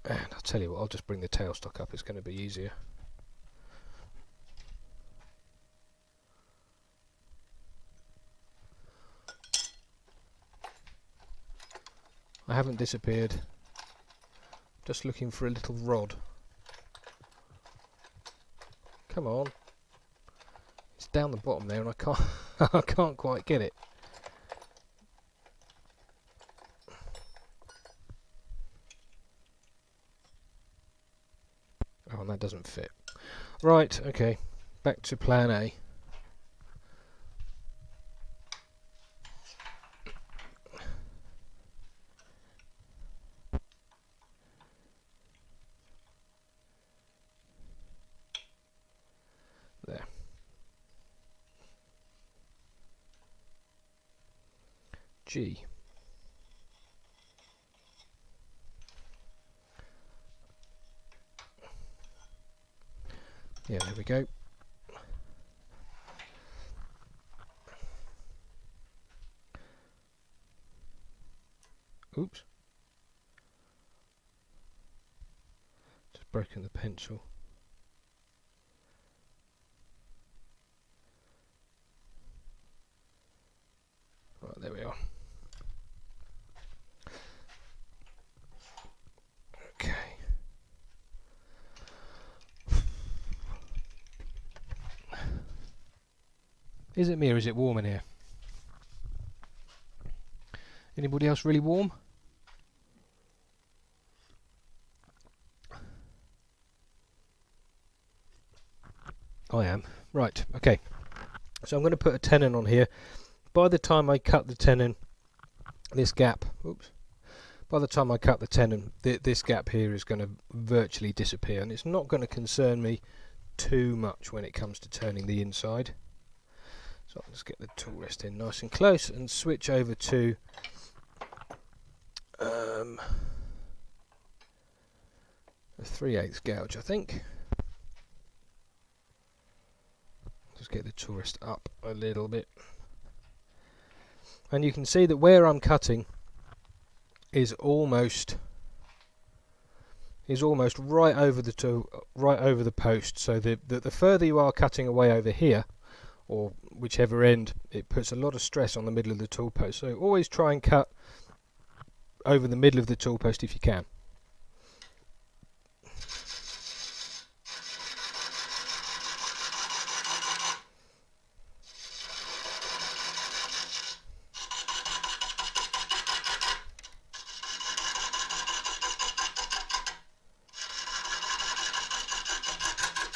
And I'll tell you what, I'll just bring the tailstock up, it's going to be easier. I haven't disappeared, just looking for a little rod. Come on. It's down the bottom there and I can't I can't quite get it. Oh, and that doesn't fit. Right, okay. Back to plan A. There. G. Yeah, there we go. Oops. Just broken the pencil. Right, there we are. Okay. Is it me or is it warm in here? Anybody else really warm? I am. Right, okay. So I'm going to put a tenon on here. By the time I cut the tenon, this gap, oops. By the time I cut the tenon, this gap here is going to virtually disappear, and it's not going to concern me too much when it comes to turning the inside. So I'll just get the tool rest in nice and close and switch over to a 3/8 gouge, I think. Just get the tool rest up a little bit. And you can see that where I'm cutting is almost right over the tool, right over the post. So the further you are cutting away over here, or whichever end, it puts a lot of stress on the middle of the tool post. So always try and cut over the middle of the tool post if you can.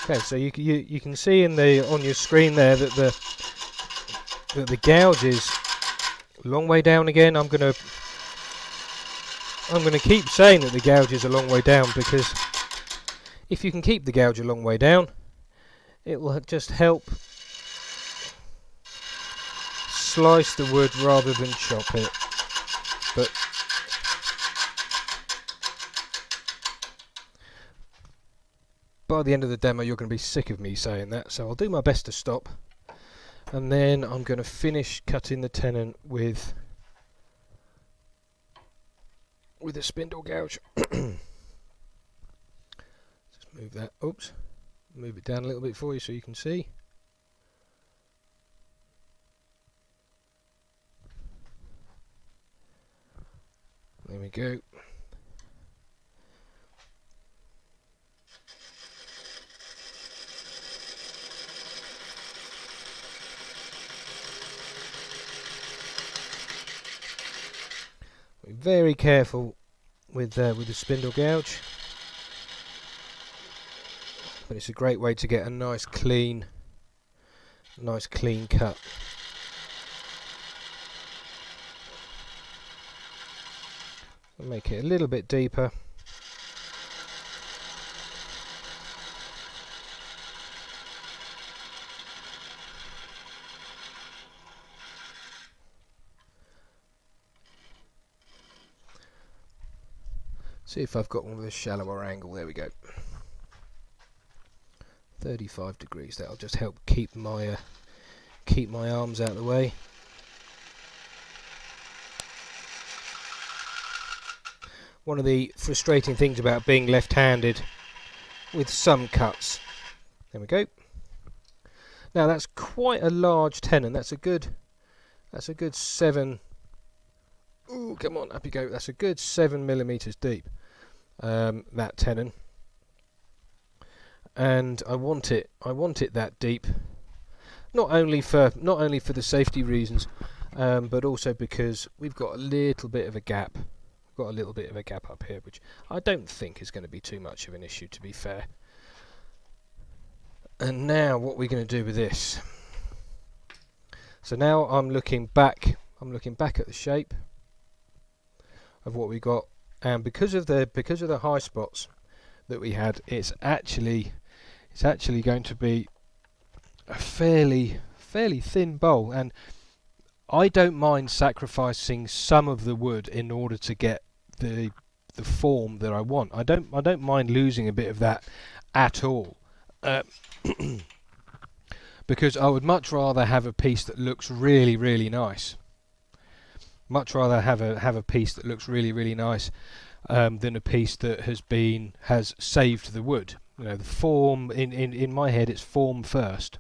Okay, so you can see in on your screen there that the gouge is a long way down again. I'm gonna keep saying that the gouge is a long way down, because if you can keep the gouge a long way down, it will just help slice the wood rather than chop it. But by the end of the demo you're going to be sick of me saying that, so I'll do my best to stop, and then I'm going to finish cutting the tenon with a spindle gouge. Just move that, oops, move it down a little bit for you so you can see. There we go. Be very careful with the spindle gouge, but it's a great way to get a nice clean cut. and make it a little bit deeper. See if I've got one with a shallower angle. There we go. 35 degrees. That'll just help keep my arms out of the way. One of the frustrating things about being left-handed with some cuts. There we go. Now that's quite a large tenon. That's a good 7. Ooh, come on, up you go. That's a good 7 millimeters deep. That tenon, and I want it that deep, not only for the safety reasons, but also because we've got a little bit of a gap. We've got a little bit of a gap up here, which I don't think is going to be too much of an issue, to be fair. And now what we're going to do with this. So now I'm looking back at the shape of what we got. And because of the high spots that we had, it's actually going to be a fairly thin bowl, and I don't mind sacrificing some of the wood in order to get the form that I want. I don't mind losing a bit of that at all, because I would much rather have a piece that looks really nice. Much rather have a piece that looks really nice than a piece that has saved the wood. You know, the form in my head, it's form first,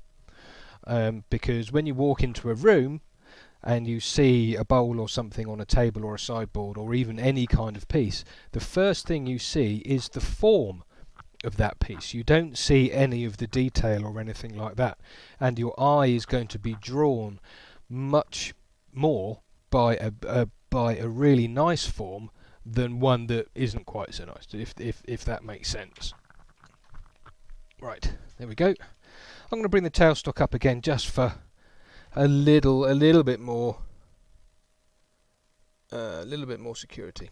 because when you walk into a room and you see a bowl or something on a table or a sideboard or even any kind of piece, the first thing you see is the form of that piece. You don't see any of the detail or anything like that, and your eye is going to be drawn much more by a really nice form than one that isn't quite so nice, if that makes sense. Right, there we go. I'm going to bring the tailstock up again just for a little bit more security.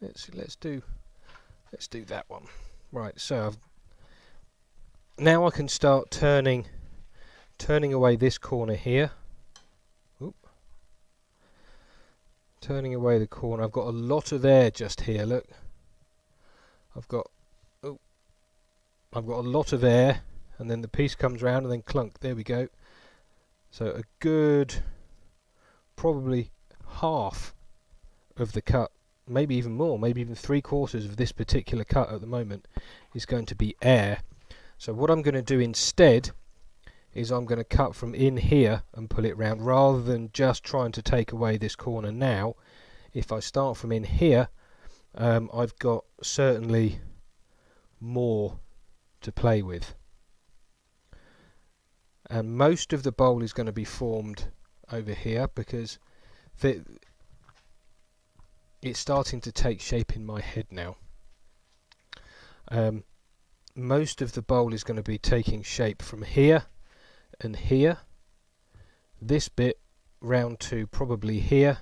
Let's do that one. Right, so now I can start turning away this corner here. Turning away the corner. I've got a lot of air just here, look. I've got a lot of air, and then the piece comes round and then clunk. There we go. So a good, probably half of the cut, maybe even more, maybe even 3/4 of this particular cut at the moment is going to be air. So what I'm going to do instead is I'm going to cut from in here and pull it round, rather than just trying to take away this corner now. If I start from in here, I've got certainly more to play with. And most of the bowl is going to be formed over here, because it's starting to take shape in my head now. Most of the bowl is going to be taking shape from here and here. This bit round to probably here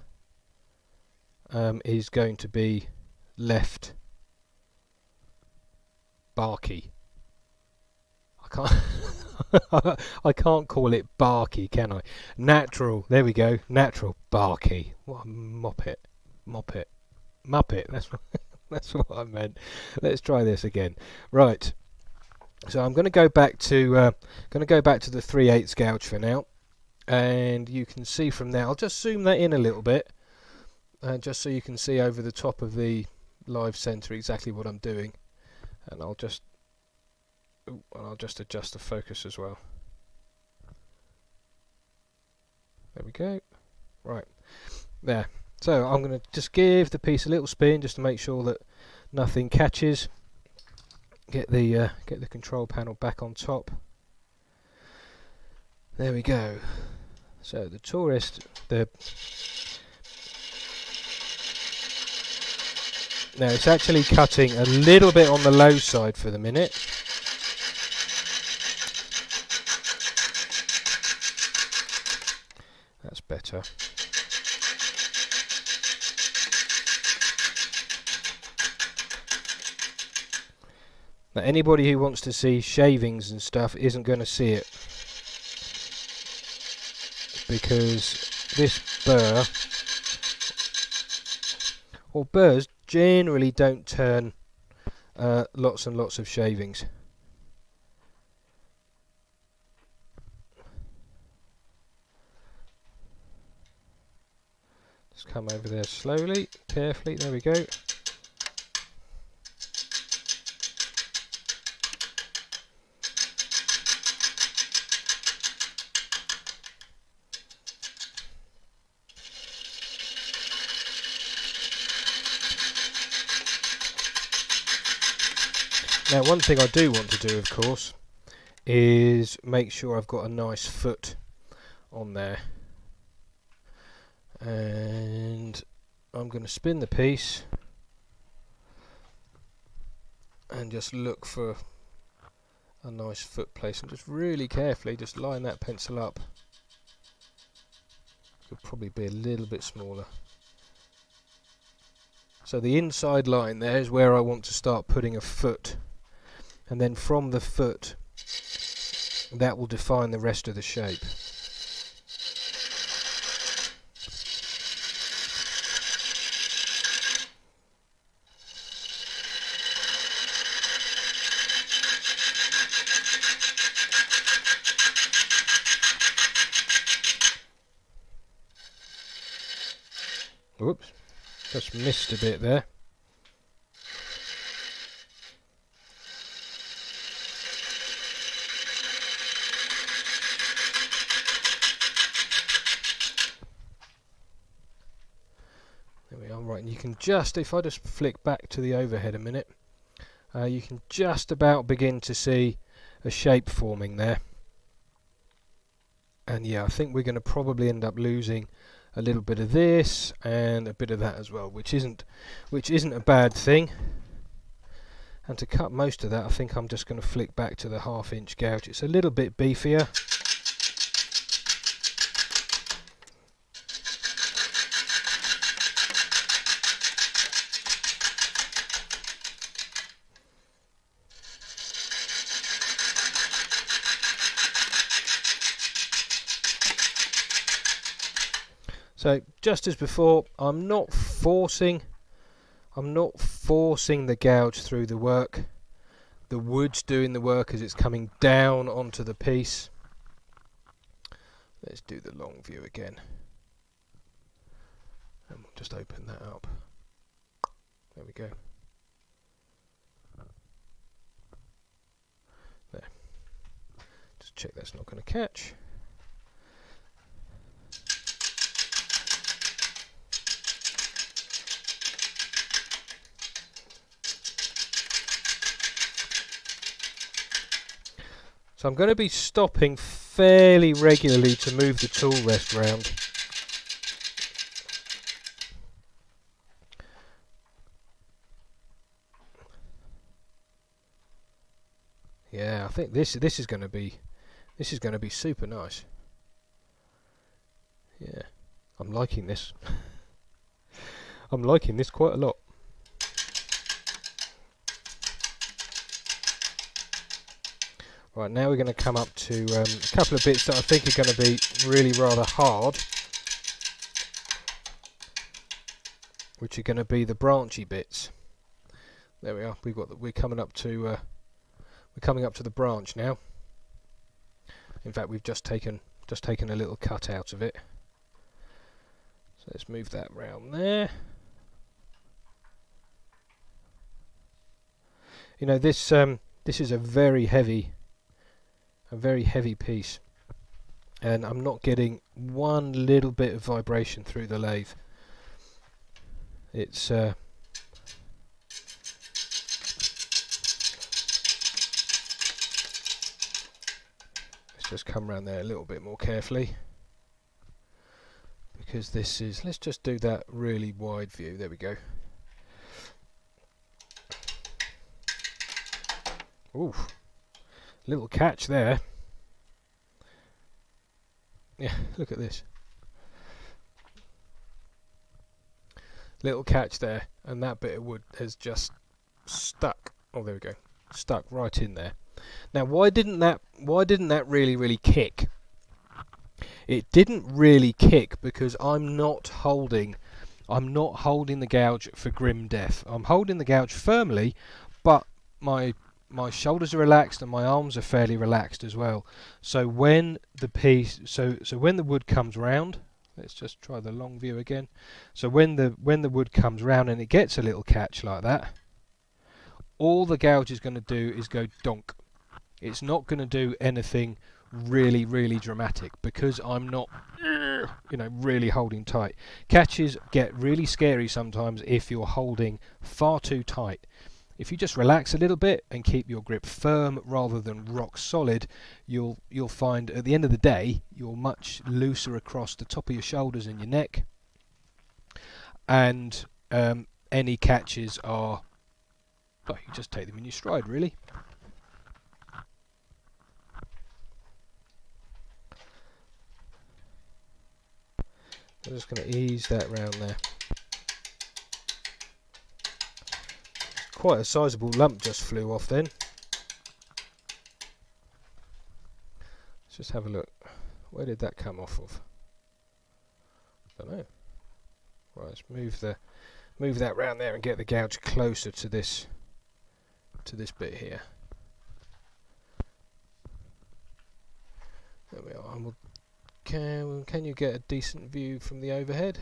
is going to be left barky. I can't call it barky, can I? Natural. There we go. Natural barky. What a muppet. That's what I meant. Let's try this again. Right. So I'm going to go back to the 3/8 gouge for now, and you can see from there. I'll just zoom that in a little bit, just so you can see over the top of the live center exactly what I'm doing, and I'll just adjust the focus as well. There we go. Right there. So I'm going to just give the piece a little spin just to make sure that nothing catches. Get the control panel back on top. There we go. So the tourist, now it's actually cutting a little bit on the low side for the minute. That's better. Now anybody who wants to see shavings and stuff isn't going to see it, because this burr, or burrs generally don't turn lots and lots of shavings. Just come over there slowly, carefully, there we go. Now one thing I do want to do, of course, is make sure I've got a nice foot on there. And I'm going to spin the piece and just look for a nice foot place, and just really carefully just line that pencil up. Could probably be a little bit smaller. So the inside line there is where I want to start putting a foot, and then from the foot that will define the rest of the shape. Whoops, just missed a bit there. There we are, right, and you can just, if I just flick back to the overhead a minute, you can just about begin to see a shape forming there. And yeah, I think we're going to probably end up losing a little bit of this and a bit of that as well, which isn't a bad thing. And to cut most of that, I think I'm just going to flick back to the 1/2 inch gouge. It's a little bit beefier. So just as before, I'm not forcing the gouge through the work. The wood's doing the work as it's coming down onto the piece. Let's do the long view again. And we'll just open that up. There we go. There. Just check that's not going to catch. So I'm going to be stopping fairly regularly to move the tool rest round. Yeah, I think this is going to be super nice. Yeah, I'm liking this. I'm liking this quite a lot. Right, now we're going to come up to a couple of bits that I think are going to be really rather hard, which are going to be the branchy bits. There we are. We're coming up to the branch now. In fact, we've just taken a little cut out of it. So let's move that round there. You know, this is a very heavy piece, and I'm not getting one little bit of vibration through the lathe. It's let's just come around there a little bit more carefully, because this is, let's just do that really wide view. There we go. Ooh, little catch there. Yeah, look at this. Little catch there, and that bit of wood has just stuck. Oh, there we go. stuck right in there. Now, why didn't that really kick? It didn't really kick because I'm not holding the gouge for grim death. I'm holding the gouge firmly, but my shoulders are relaxed and my arms are fairly relaxed as well. So when the piece, so when the wood comes round, let's just try the long view again. So when the wood comes round and it gets a little catch like that, all the gouge is going to do is go donk. It's not going to do anything really dramatic because I'm not, really holding tight. Catches get really scary sometimes if you're holding far too tight. If you just relax a little bit and keep your grip firm rather than rock solid, you'll find at the end of the day you're much looser across the top of your shoulders and your neck, and any catches are, well, you just take them in your stride really. I'm just going to ease that round there. Quite a sizable lump just flew off then. Let's just have a look. Where did that come off of? I don't know. Right, let's move that round there and get the gouge closer to this bit here. There we are. And can you get a decent view from the overhead?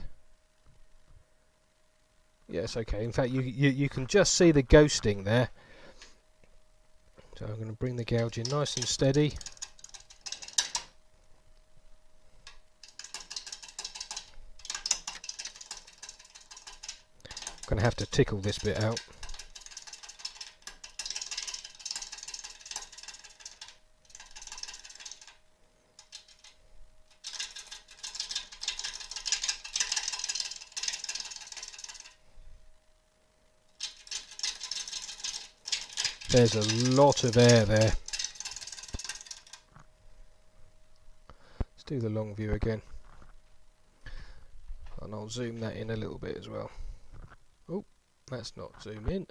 Yes, okay. In fact, you can just see the ghosting there. So I'm going to bring the gouge in nice and steady. I'm going to have to tickle this bit out. There's a lot of air there. Let's do the long view again. And I'll zoom that in a little bit as well. Oh, that's not zoom in.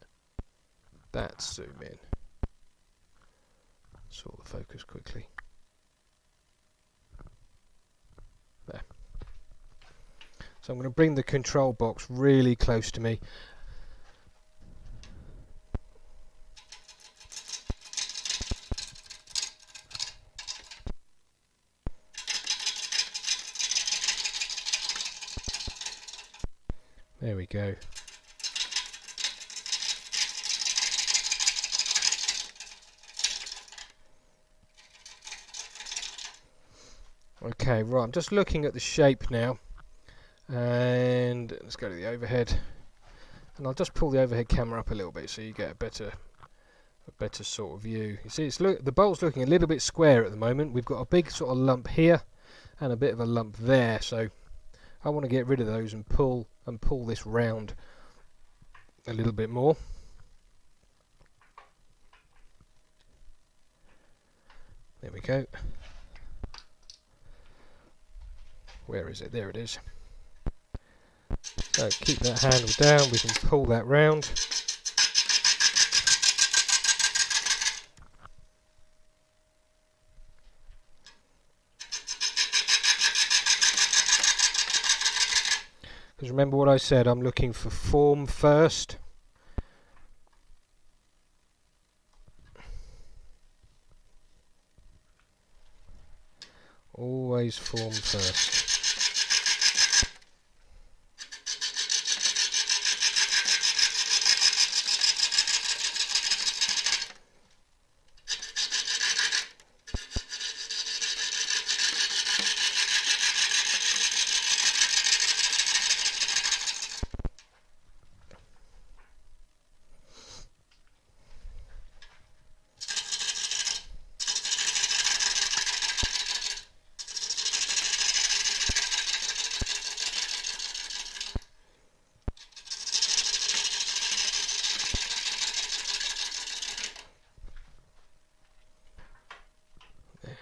That's zoom in. Sort the focus quickly. There. So I'm going to bring the control box really close to me. There we go. Okay, right, I'm just looking at the shape now, and let's go to the overhead, and I'll just pull the overhead camera up a little bit so you get a better sort of view. You see, the bolt's looking a little bit square at the moment. We've got a big sort of lump here and a bit of a lump there, so I want to get rid of those and pull this round a little bit more. There we go. Where is it? There it is. So keep that handle down, we can pull that round. Because remember what I said, I'm looking for form first. Always form first.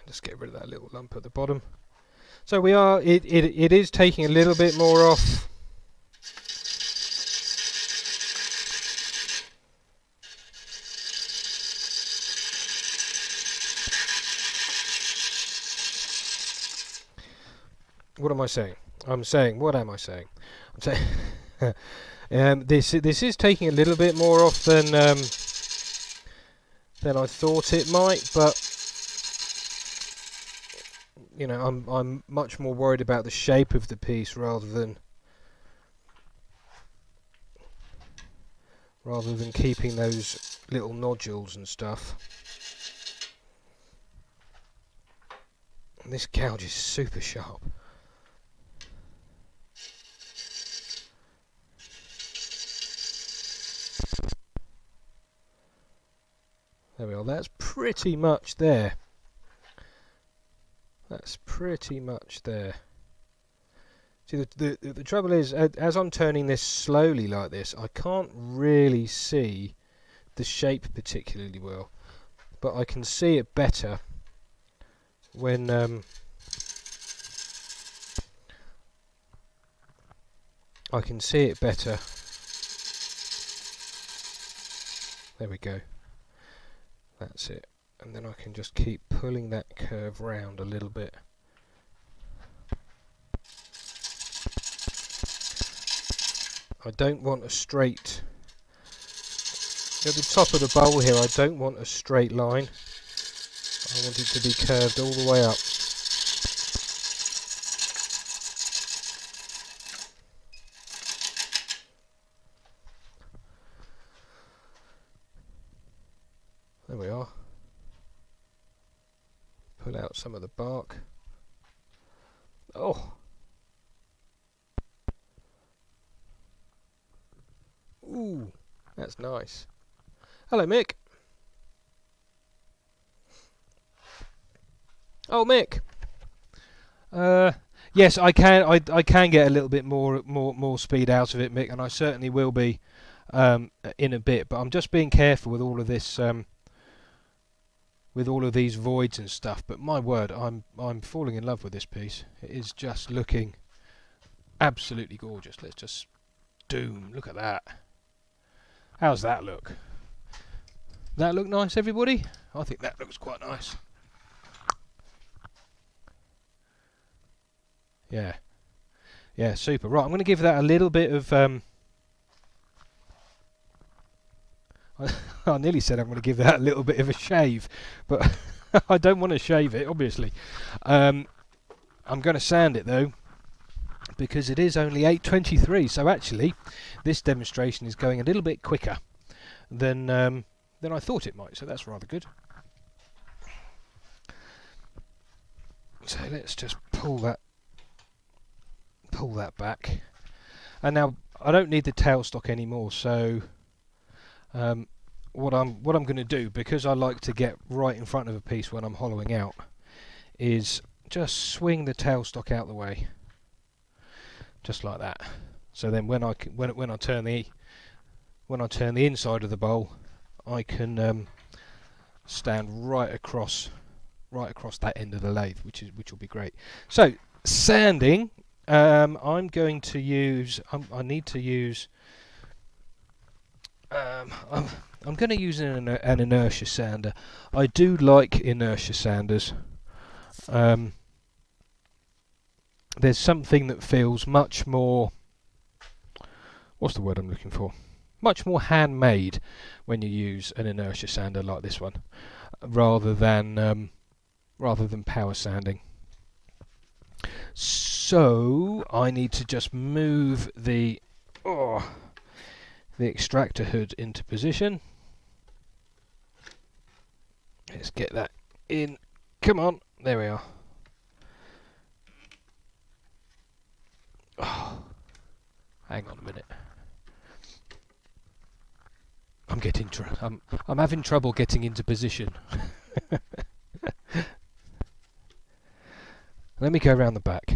Just get rid of that little lump at the bottom. So we are, it is taking a little bit more off. what am I saying? What am I saying? I'm saying this is taking a little bit more off than I thought it might, but you know, I'm much more worried about the shape of the piece rather than keeping those little nodules and stuff. And this gouge is super sharp. There we are, that's pretty much there. That's pretty much there. See, the trouble is, as I'm turning this slowly like this, I can't really see the shape particularly well, but I can see it better when I can see it better. There we go. That's it. And then I can just keep pulling that curve round a little bit. I don't want a straight, at the top of the bowl here, I don't want a straight line. I want it to be curved all the way up. There we are. Pull out some of the bark. Oh! Ooh, that's nice. Hello, Mick. Oh, Mick. Yes, I can. I can get a little bit more speed out of it, Mick, and I certainly will be in a bit. But I'm just being careful with all of this, with all of these voids and stuff. But my word, I'm falling in love with this piece. It is just looking absolutely gorgeous. Let's just doom. Look at that. How's that look? That look nice, everybody? I think that looks quite nice. Yeah. Yeah, super. Right, I'm going to give that a little bit of... I nearly said I'm going to give that a little bit of a shave, but I don't want to shave it, obviously. I'm going to sand it, though, because it is only 8:23, so actually this demonstration is going a little bit quicker than I thought it might, so that's rather good. So let's just pull that back, and now I don't need the tailstock anymore, so what I'm going to do, because I like to get right in front of a piece when I'm hollowing out, is just swing the tailstock out the way, just like that. So then when I turn the inside of the bowl, I can stand right across that end of the lathe, which will be great. So sanding, I'm going to use. I need to use. I'm going to use an inertia sander. I do like inertia sanders. There's something that feels much more, what's the word I'm looking for? Much more handmade when you use an inertia sander like this one, rather than power sanding. So I need to just move the extractor hood into position. Let's get that in. Come on, there we are. Oh, hang on a minute. I'm having trouble getting into position. Let me go around the back.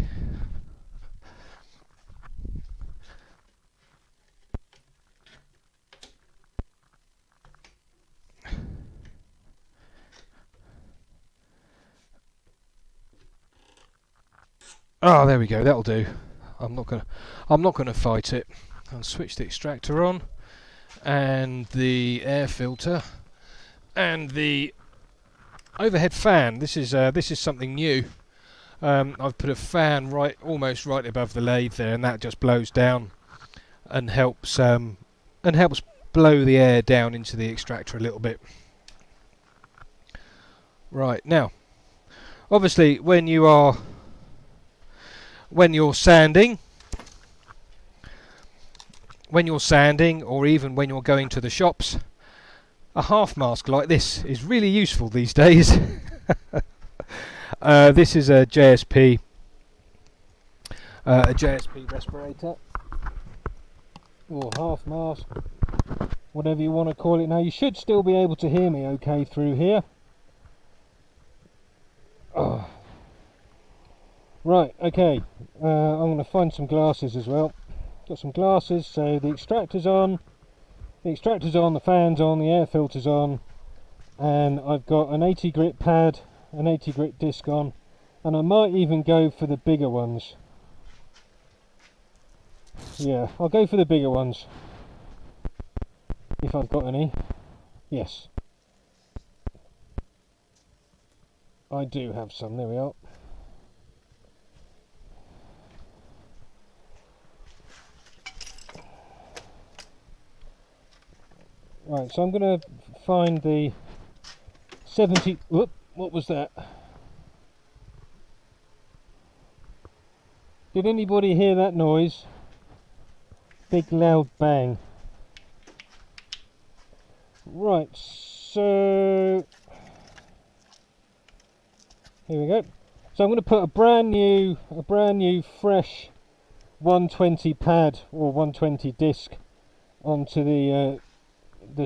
Oh, there we go. That'll do. I'm not gonna fight it. I'll switch the extractor on, and the air filter, and the overhead fan. This is something new. I've put a fan almost right above the lathe there, and that just blows down and helps blow the air down into the extractor a little bit. Right, now obviously when you're sanding, or even when you're going to the shops, a half mask like this is really useful these days. This is a JSP respirator, or half mask, whatever you want to call it. Now you should still be able to hear me okay through here. Oh. Right, okay, I'm going to find some glasses as well. Got some glasses, so the extractor's on, the fan's on, the air filter's on, and I've got an 80 grit pad, an 80 grit disc on, and I might even go for the bigger ones. Yeah, I'll go for the bigger ones, if I've got any. Yes, I do have some, there we are. Right, so I'm going to find the 70... Whoop, what was that? Did anybody hear that noise? Big loud bang. Right, so... here we go. So I'm going to put a brand new fresh 120 pad or 120 disc onto the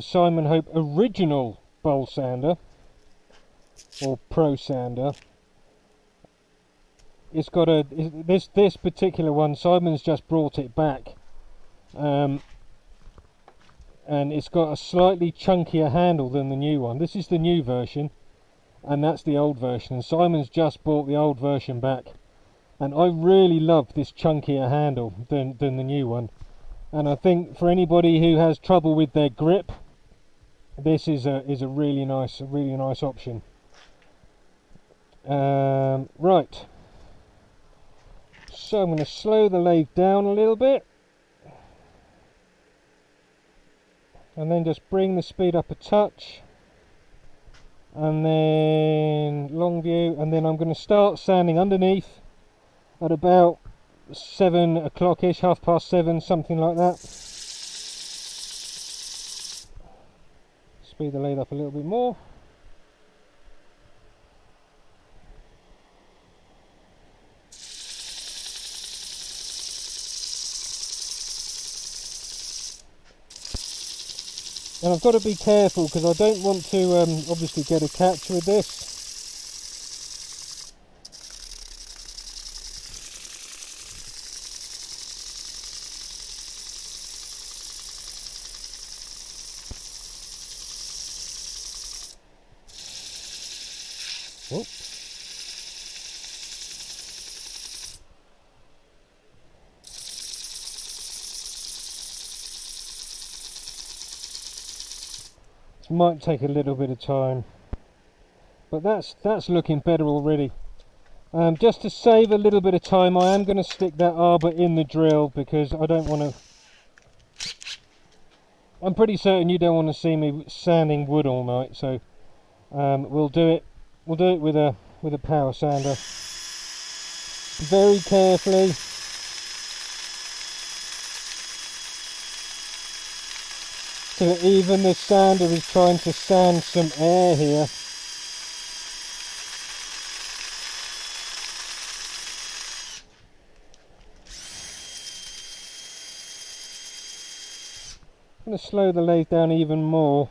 Simon Hope original bowl sander or pro sander. It's got this particular one, Simon's just brought it back, and it's got a slightly chunkier handle than the new one. This is the new version and that's the old version, and Simon's just brought the old version back, and I really love this chunkier handle than the new one. And I think for anybody who has trouble with their grip, this is a really nice option. Right, so I'm going to slow the lathe down a little bit, and then just bring the speed up a touch, and then long view, and then I'm going to start sanding underneath at about 7 o'clock-ish, 7:30, something like that. Speed the lathe up a little bit more. And I've got to be careful because I don't want to obviously get a catch with this. Whoop. This might take a little bit of time, but that's looking better already. Just to save a little bit of time, I am going to stick that arbor in the drill because I don't want to. I'm pretty certain you don't want to see me sanding wood all night, so we'll do it with a power sander, very carefully. So that even the sander is trying to sand some air here. I'm going to slow the lathe down even more.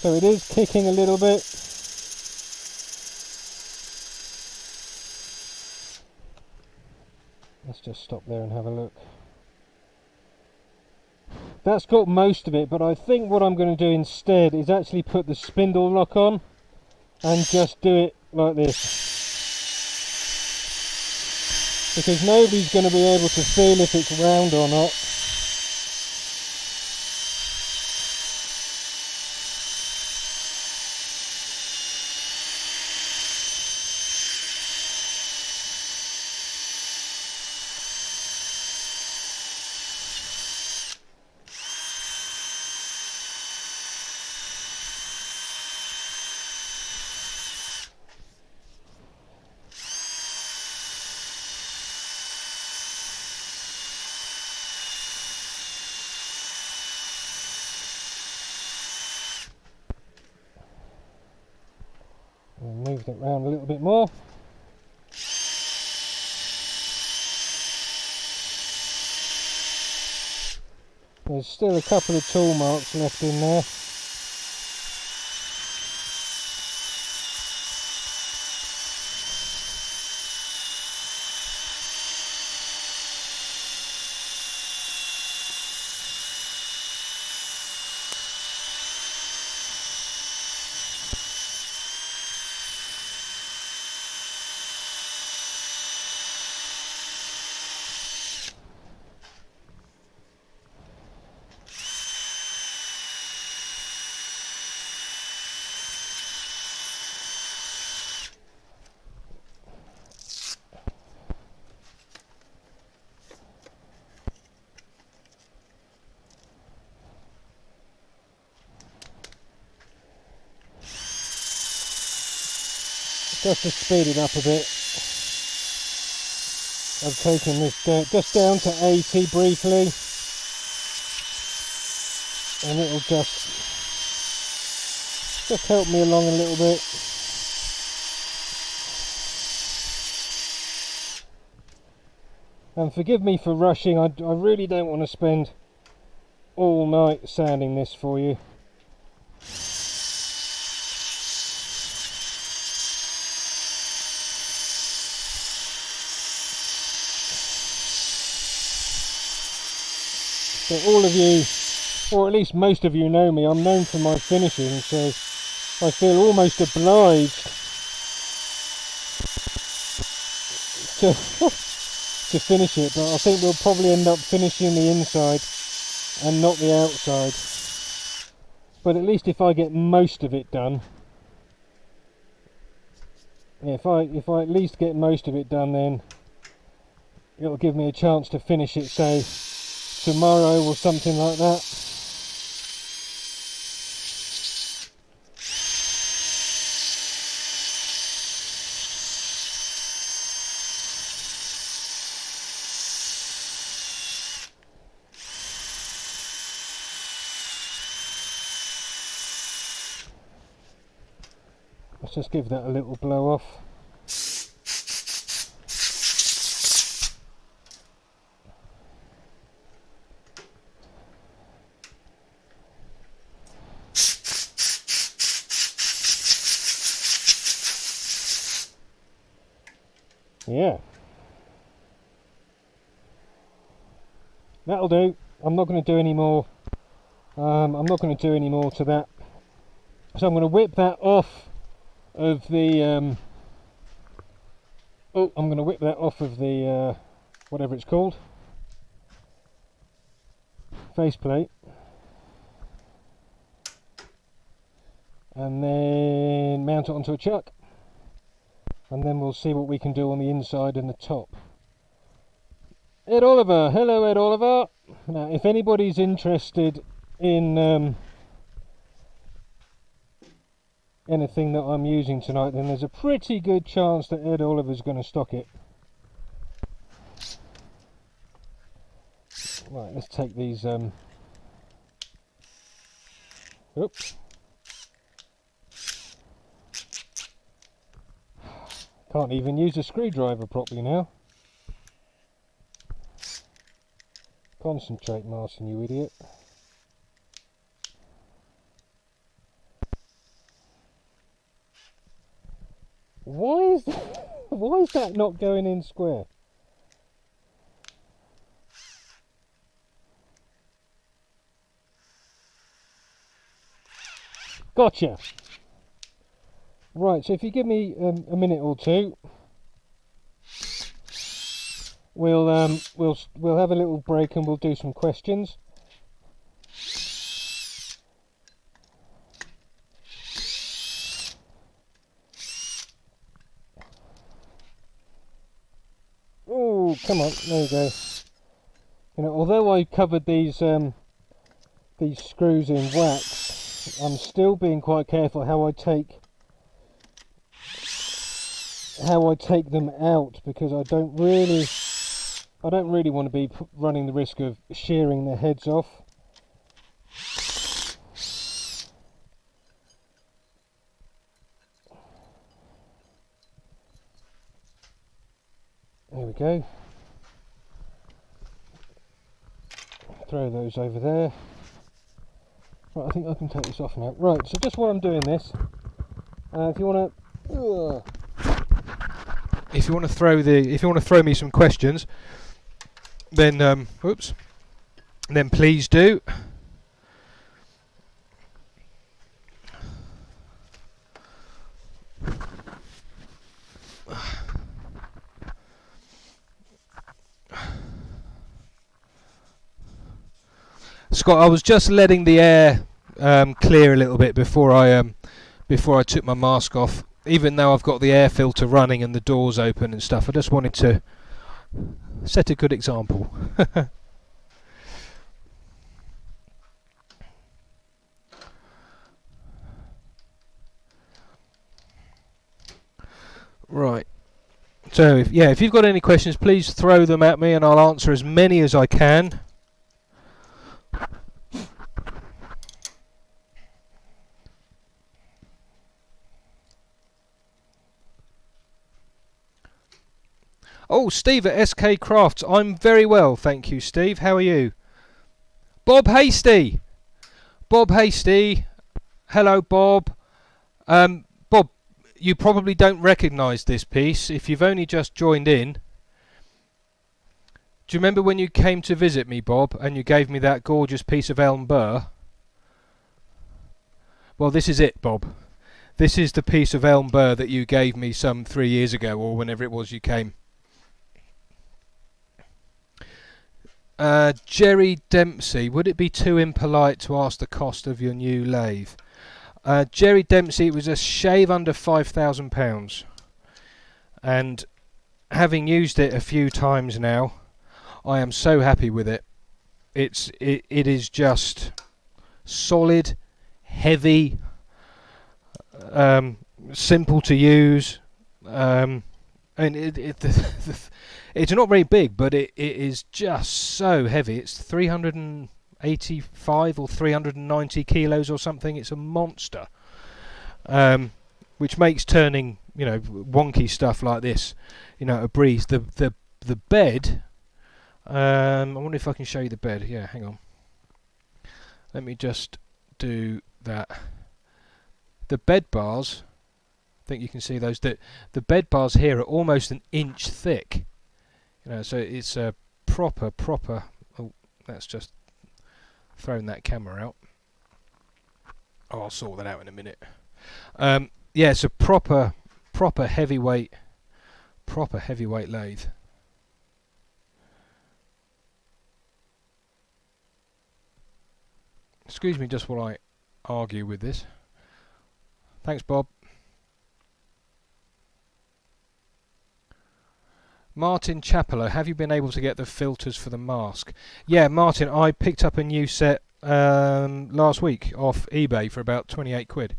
So it is kicking a little bit. Let's just stop there and have a look. That's got most of it, but I think what I'm going to do instead is actually put the spindle lock on and just do it like this. Because nobody's going to be able to feel if it's round or not. twist it round a little bit more. There's still a couple of tool marks left in there. Just to speed it up a bit, I've taken this just down to 80 briefly, and it'll just help me along a little bit. And forgive me for rushing, I really don't want to spend all night sanding this for you. So all of you, or at least most of you, know me. I'm known for my finishing, so I feel almost obliged to to finish it, but I think we'll probably end up finishing the inside and not the outside. But at least if I get most of it done, if I at least get most of it done, then it'll give me a chance to finish it, say tomorrow or something like that. Let's just give that a little blow off. Yeah, that'll do. I'm not going to do any more. I'm not going to do any more to that. So I'm going to whip that off of the. I'm going to whip that off of the whatever it's called, faceplate, and then mount it onto a chuck. And then we'll see what we can do on the inside and the top. Ed Oliver, hello Ed Oliver. Now if anybody's interested in anything that I'm using tonight, then there's a pretty good chance that Ed Oliver's going to stock it. Right, let's take these oops. Can't even use a screwdriver properly now. Concentrate, Martin, you idiot. Why is that not going in square? Gotcha. Right, so if you give me a minute or two, we'll have a little break and we'll do some questions. Oh, come on, there you go. You know, although I covered these screws in wax, I'm still being quite careful how I take them out, because I don't really want to be running the risk of shearing their heads off. There we go. Throw those over there. Right, I think I can take this off now. Right, so just while I'm doing this, if you want to throw me some questions, then then please do. Scott, I was just letting the air clear a little bit before I took my mask off. Even though I've got the air filter running and the doors open and stuff, I just wanted to set a good example. Right. So if you've got any questions, please throw them at me and I'll answer as many as I can. Oh, Steve at SK Crafts. I'm very well, thank you, Steve. How are you? Bob Hasty. Bob Hasty. Hello, Bob. Bob, you probably don't recognise this piece if you've only just joined in. Do you remember when you came to visit me, Bob, and you gave me that gorgeous piece of Elm Burr? Well, this is it, Bob. This is the piece of Elm Burr that you gave me some 3 years ago, or whenever it was you came. Jerry Dempsey, would it be too impolite to ask the cost of your new lathe? Jerry Dempsey, it was a shave under £5,000, and having used it a few times now, I am so happy with it. It is just solid, heavy, simple to use, and it's not very big, but it is just so heavy. It's 385 or 390 kilos or something. It's a monster, which makes turning, wonky stuff like this, a breeze. The bed. I wonder if I can show you the bed. Yeah, hang on. Let me just do that. The bed bars. I think you can see those. The bed bars here are almost an inch thick. So it's a proper. Oh, that's just throwing that camera out. Oh, I'll sort that out in a minute. Yeah, it's a proper heavyweight lathe. Excuse me, just while I argue with this. Thanks, Bob. Martin Chapello, have you been able to get the filters for the mask? Yeah, Martin, I picked up a new set last week off eBay for about 28 quid.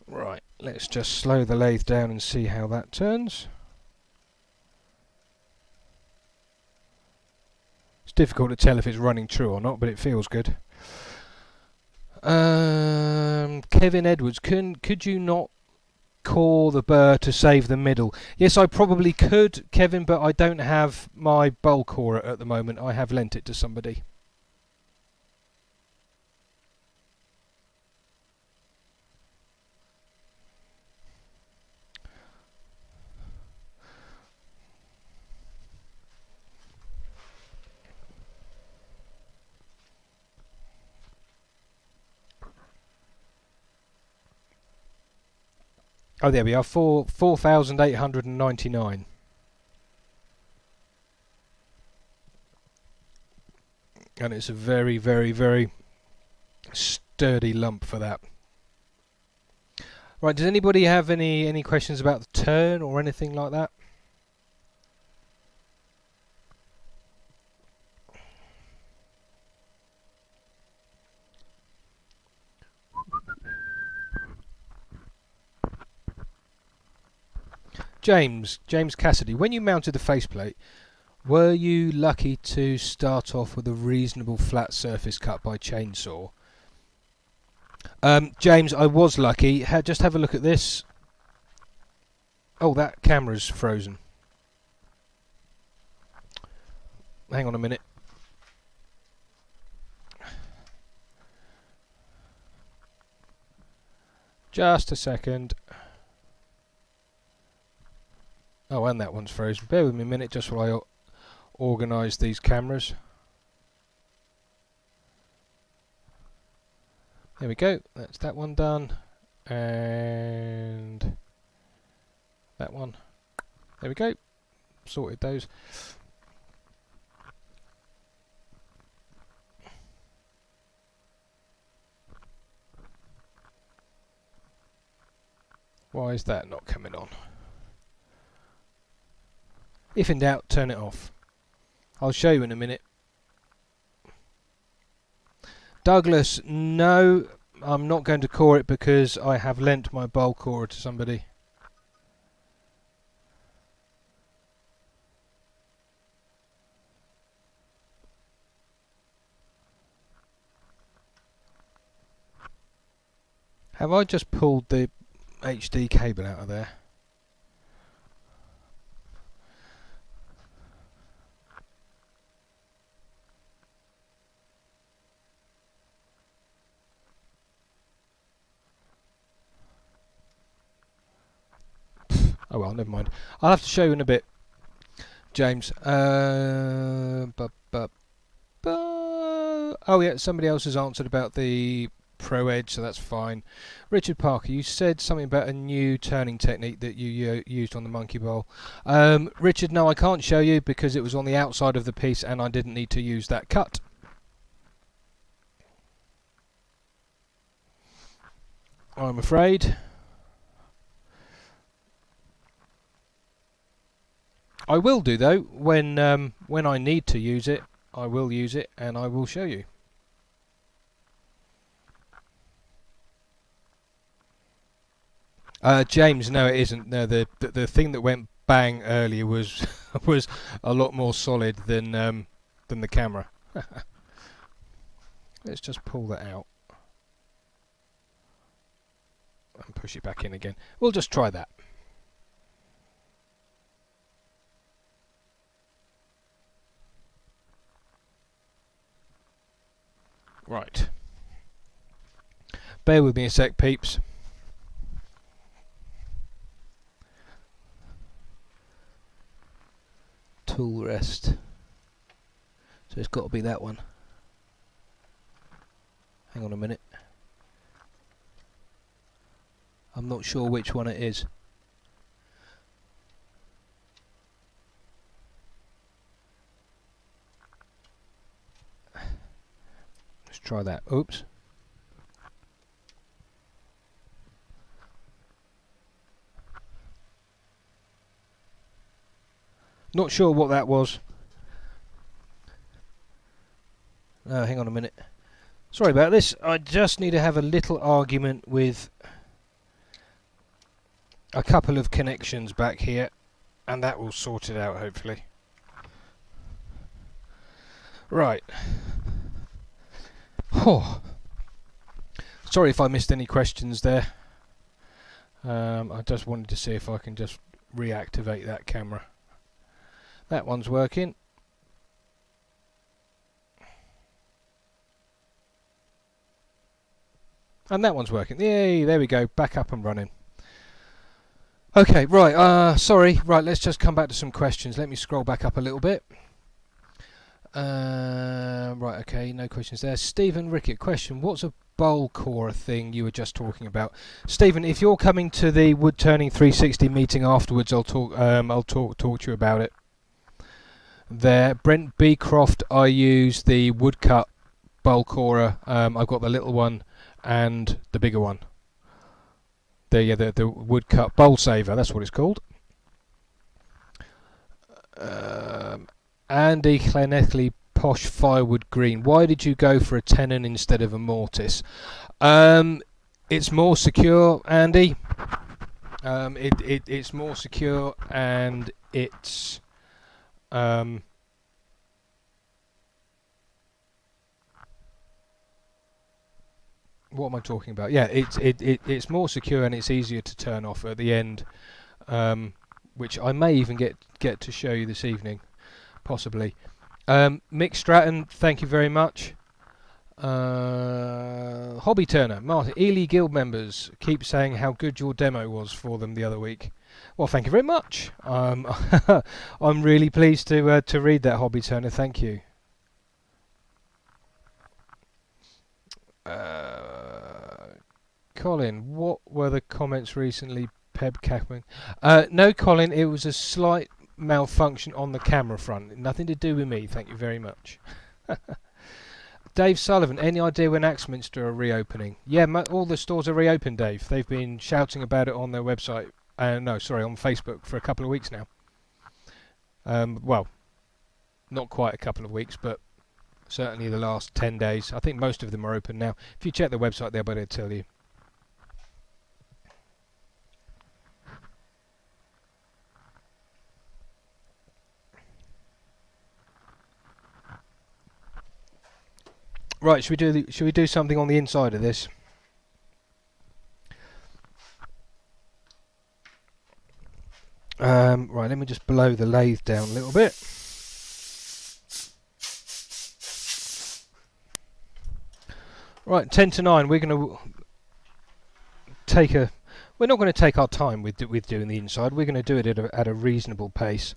Right, let's just slow the lathe down and see how that turns. It's difficult to tell if it's running true or not, but it feels good. Kevin Edwards, could you not core the burr to save the middle? Yes, I probably could, Kevin, but I don't have my bowl corer at the moment. I have lent it to somebody. Oh, there we are, 4,899. And it's a very, very, very sturdy lump for that. Right, does anybody have any questions about the turn or anything like that? James Cassidy, when you mounted the faceplate, Were you lucky to start off with a reasonable flat surface cut by chainsaw? James, I was lucky. Just have a look at this. Oh, that camera's frozen. Hang on a minute. Just a second. Oh, and that one's frozen. Bear with me a minute just while I organise these cameras. There we go. That's that one done. And that one. There we go. Sorted those. Why is that not coming on? If in doubt, turn it off. I'll show you in a minute. Douglas, no, I'm not going to core it because I have lent my bowl corer to somebody. Have I just pulled the HD cable out of there? Oh well, never mind. I'll have to show you in a bit, James. Oh yeah, somebody else has answered about the Pro Edge, so that's fine. Richard Parker, you said something about a new turning technique that you used on the Monkey Bowl. Richard, no, I can't show you because it was on the outside of the piece and I didn't need to use that cut. I'm afraid. I will do though, when I need to use it, I will use it and I will show you. James, no it isn't. No, the thing that went bang earlier was was a lot more solid than the camera. Let's just pull that out and push it back in again. We'll just try that. Right. Bear with me a sec, peeps. Tool rest. So it's got to be that one. Hang on a minute. I'm not sure which one it is. Let's try that. Oops. Not sure what that was. Hang on a minute. Sorry about this. I just need to have a little argument with a couple of connections back here and that will sort it out hopefully. Right. Oh. Sorry if I missed any questions there. I just wanted to see if I can just reactivate that camera. That one's working. And that one's working. Yay, there we go, back up and running. Okay, right, sorry. Right, let's just come back to some questions. Let me scroll back up a little bit. Right, okay, no questions there. Stephen Rickett, question, what's a bowl corer thing you were just talking about? Stephen, if you're coming to the Woodturning360 meeting afterwards, I'll talk to you about it. There, Brent Beecroft, I use the woodcut bowl corer. I've got the little one and the bigger one. The woodcut bowl saver, that's what it's called. Andy Clanethley, Posh Firewood Green. Why did you go for a tenon instead of a mortise? It's more secure, Andy. It's more secure and it's What am I talking about? Yeah, it's more secure and it's easier to turn off at the end, which I may even get to show you this evening, possibly. Mick Stratton, thank you very much. Hobby Turner, Martin, Ely Guild members keep saying how good your demo was for them the other week. Well, thank you very much. I'm really pleased to read that, Hobby Turner. Thank you. Colin, what were the comments recently? Peb Cackman. No, Colin, it was a slight malfunction on the camera front. Nothing to do with me. Thank you very much. Dave Sullivan, any idea when Axminster are reopening? Yeah, all the stores are reopened, Dave. They've been shouting about it on their website. No, sorry, on Facebook for a couple of weeks now. Well, not quite a couple of weeks, but certainly the last 10 days. I think most of them are open now. If you check the website, they'll be able to tell you. Right, should we do something on the inside of this? Right, let me just blow the lathe down a little bit. Right, 10 to 9. We're going to take a. We're not going to take our time with doing the inside. We're going to do it at a reasonable pace.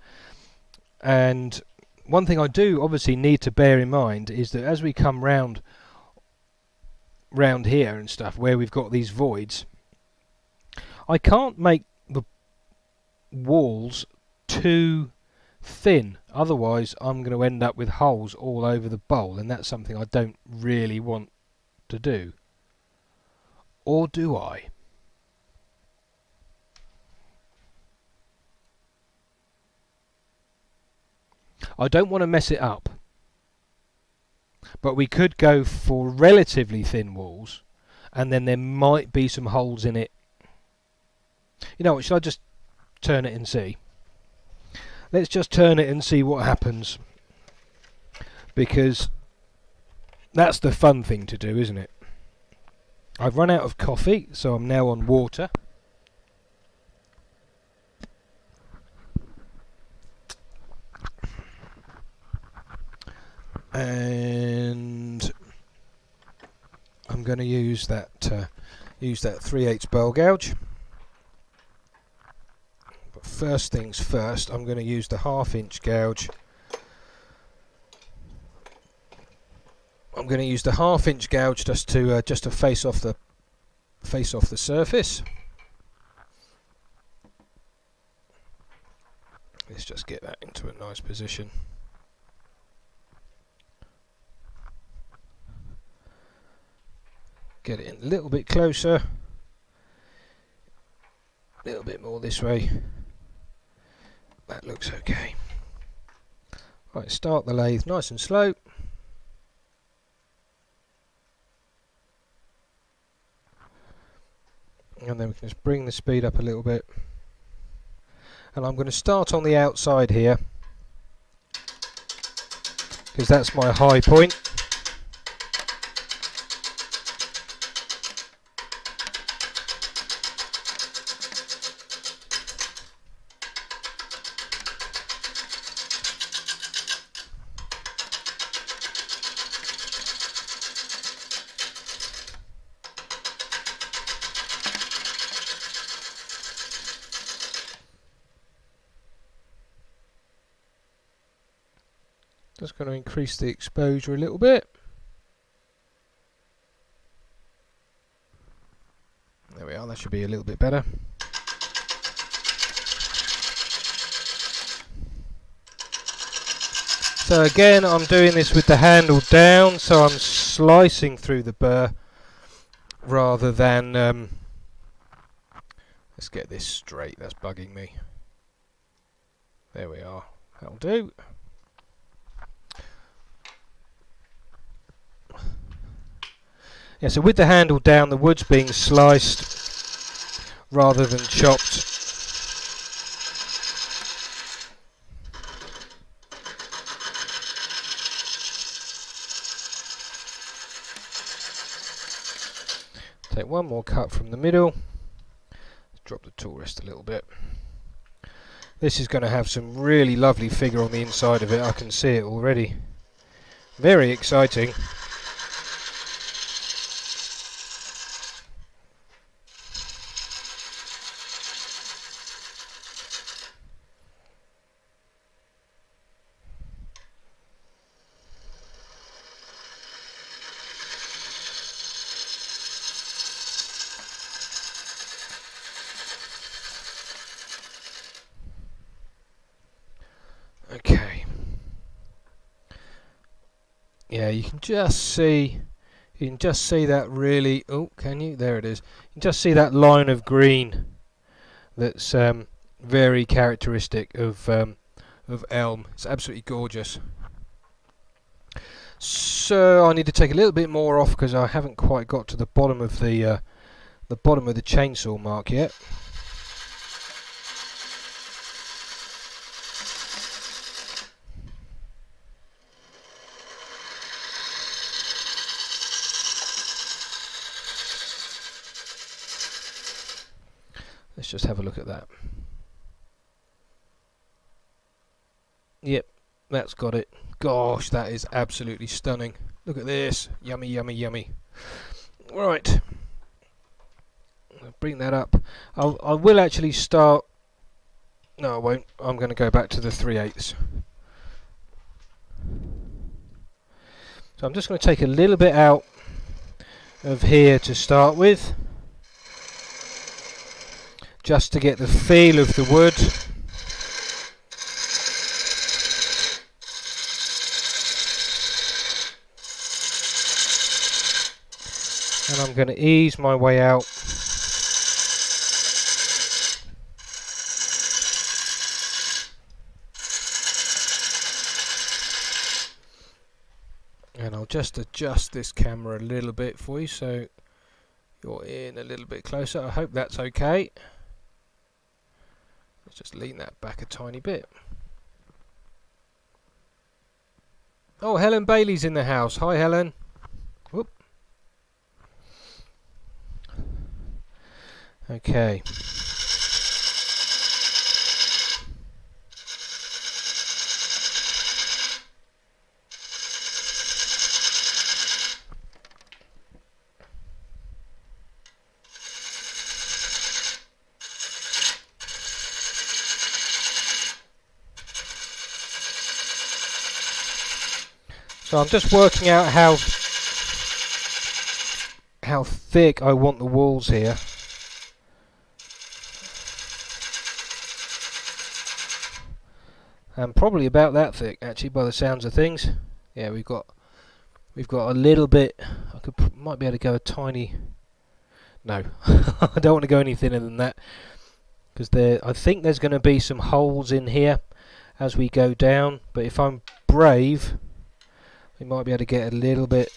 And one thing I do obviously need to bear in mind is that as we come round here and stuff, where we've got these voids, I can't make the walls too thin, otherwise I'm going to end up with holes all over the bowl, and that's something I don't really want to do. Or do I? I don't want to mess it up, but we could go for relatively thin walls, and then there might be some holes in it. You know what, should I just turn it and see? Let's just turn it and see what happens, because that's the fun thing to do, isn't it? I've run out of coffee, so I'm now on water. And I'm going to use that 3/8 bowl gouge. But first things first, I'm going to use the 1/2 inch gouge. I'm going to use the 1/2 inch gouge just to face off the surface. Let's just get that into a nice position. Get it in a little bit closer, a little bit more this way. That looks okay. Right, start the lathe nice and slow. And then we can just bring the speed up a little bit. And I'm going to start on the outside here, because that's my high point. Just going to increase the exposure a little bit. There we are, that should be a little bit better. So again, I'm doing this with the handle down, so I'm slicing through the burr rather than... let's get this straight, that's bugging me. There we are, that'll do. Yeah, so with the handle down, the wood's being sliced rather than chopped. Take one more cut from the middle. Drop the tool rest a little bit. This is going to have some really lovely figure on the inside of it. I can see it already. Very exciting. Okay. Yeah, you can just see that really. Oh, can you? There it is. You can just see that line of green. That's very characteristic of elm. It's absolutely gorgeous. So I need to take a little bit more off because I haven't quite got to the bottom of the chainsaw mark yet. Let's just have a look at that. Yep, that's got it. Gosh, that is absolutely stunning. Look at this. Yummy, yummy, yummy. Right. I'll bring that up. I will actually start... No, I won't. I'm going to go back to the 3/8. So I'm just going to take a little bit out of here to start with, just to get the feel of the wood. And I'm going to ease my way out. And I'll just adjust this camera a little bit for you so you're in a little bit closer. I hope that's okay. Let's just lean that back a tiny bit. Oh, Helen Bailey's in the house. Hi, Helen. Whoop. Okay. So I'm just working out how thick I want the walls here. And probably about that thick, actually, by the sounds of things. Yeah, we've got a little bit. Might be able to go a tiny. No, I don't want to go any thinner than that, because I think there's going to be some holes in here as we go down. But if I'm brave, we might be able to get a little bit.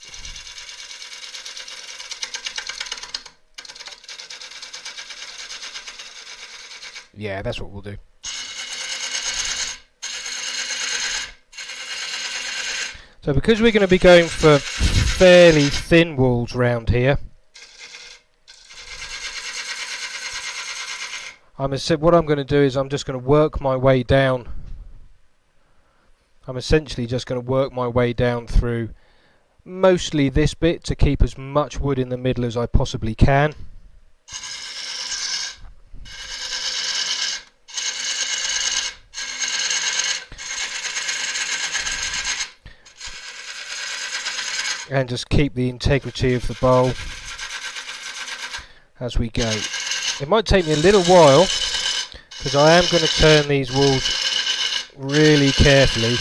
Yeah, that's what we'll do. So because we're going to be going for fairly thin walls round here, what I'm going to do is I'm just going to work my way down. I'm essentially just going to work my way down through mostly this bit to keep as much wood in the middle as I possibly can. And just keep the integrity of the bowl as we go. It might take me a little while because I am going to turn these walls really carefully.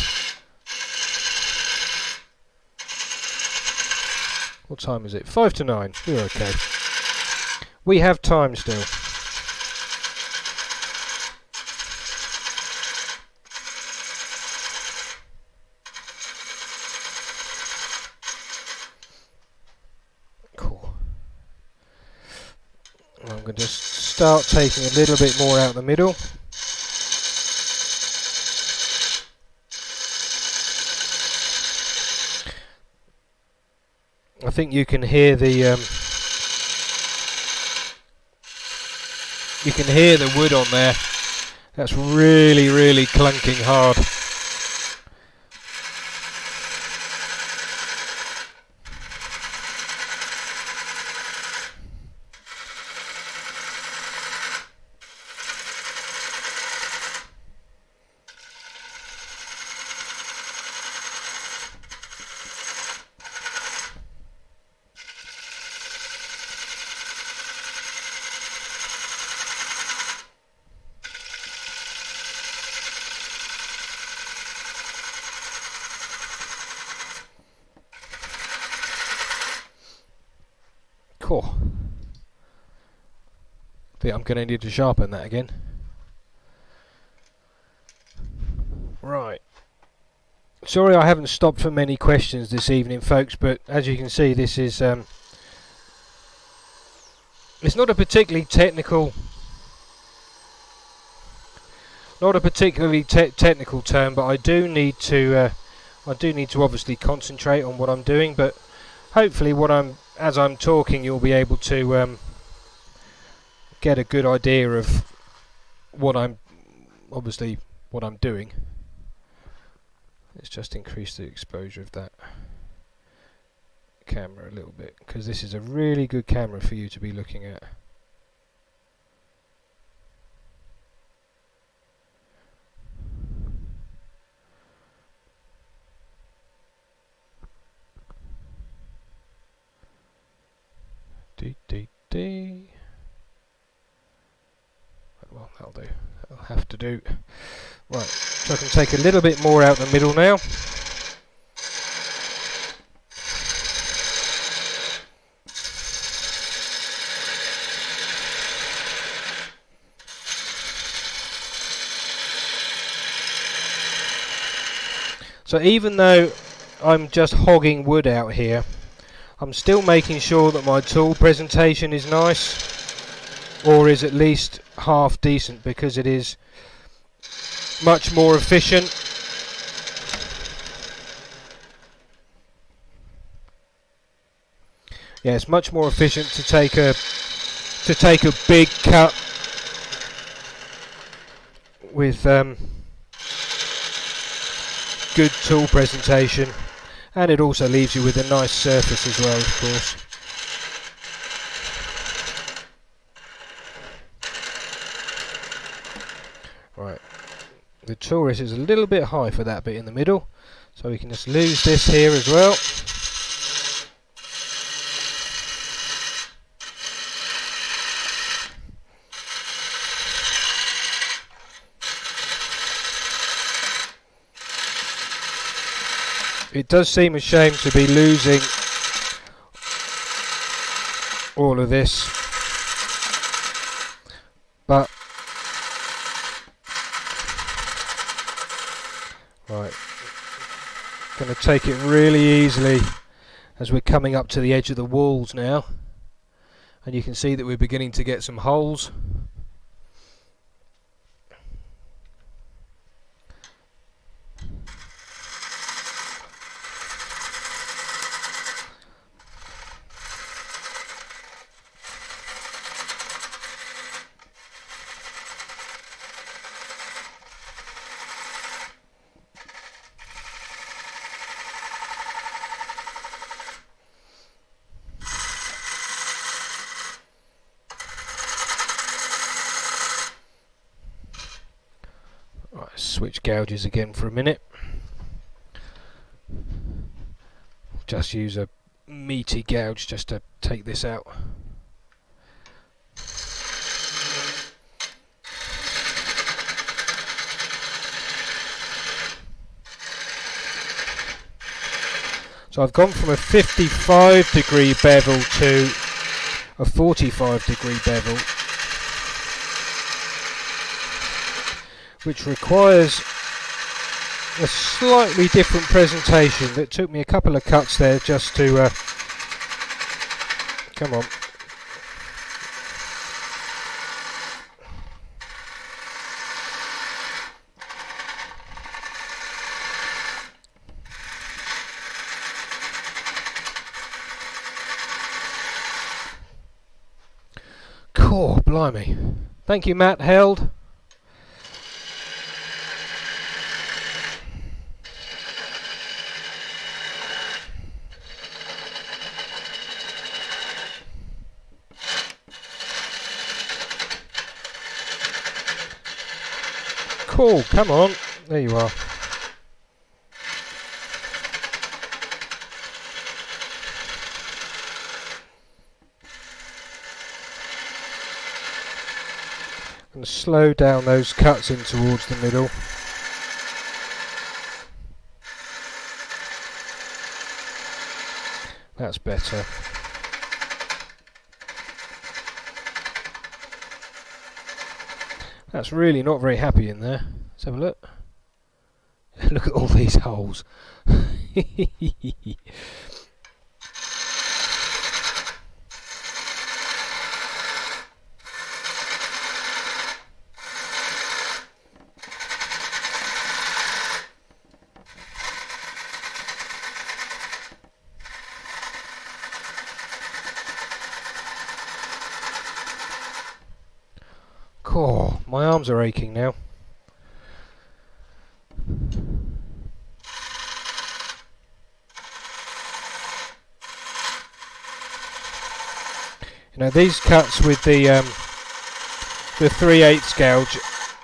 What time is it? 5 to 9. We're okay. We have time still. I'm going to just start taking a little bit more out the middle. I think you can hear the You can hear the wood on there. That's really, really clunking hard. Cool. I think I'm going to need to sharpen that again. Right. Sorry I haven't stopped for many questions this evening, folks, but as you can see, this is it's not a particularly technical technical term, but I do need to obviously concentrate on what I'm doing, but hopefully as I'm talking, you'll be able to get a good idea of what I'm doing. Let's just increase the exposure of that camera a little bit, because this is a really good camera for you to be looking at. Well, that'll do. That'll have to do. Right, so I can take a little bit more out the middle now. So even though I'm just hogging wood out here, I'm still making sure that my tool presentation is nice, or is at least half decent, because it is much more efficient. Yeah, it's much more efficient to take a big cut with good tool presentation, and it also leaves you with a nice surface as well, of course. Right, the toolrest is a little bit high for that bit in the middle, so we can just lose this here as well. It does seem a shame to be losing all of this, but right, going to take it really easily as we're coming up to the edge of the walls now, and you can see that we're beginning to get some holes. Switch gouges again for a minute. Just use a meaty gouge just to take this out. So I've gone from a 55-degree bevel to a 45-degree bevel, which requires a slightly different presentation. That took me a couple of cuts there just to come on. Cool, blimey. Thank you, Matt Held. Cool, come on. There you are. I'm going to slow down those cuts in towards the middle. That's better. That's really not very happy in there. Let's have a look. Look at all these holes. Oh, my arms are aching now. You know, these cuts with the 3/8 gouge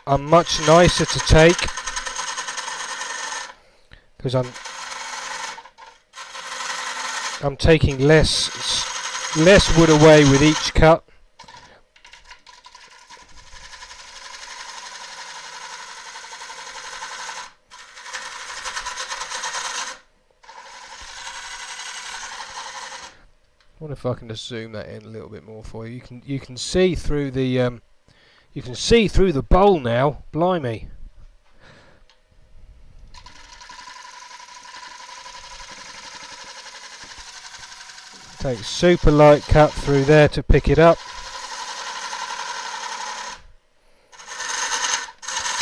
are much nicer to take because I'm taking less wood away with each cut. I wonder if I can just zoom that in a little bit more for you. You can see through the bowl now. Blimey. Take a super light cut through there to pick it up.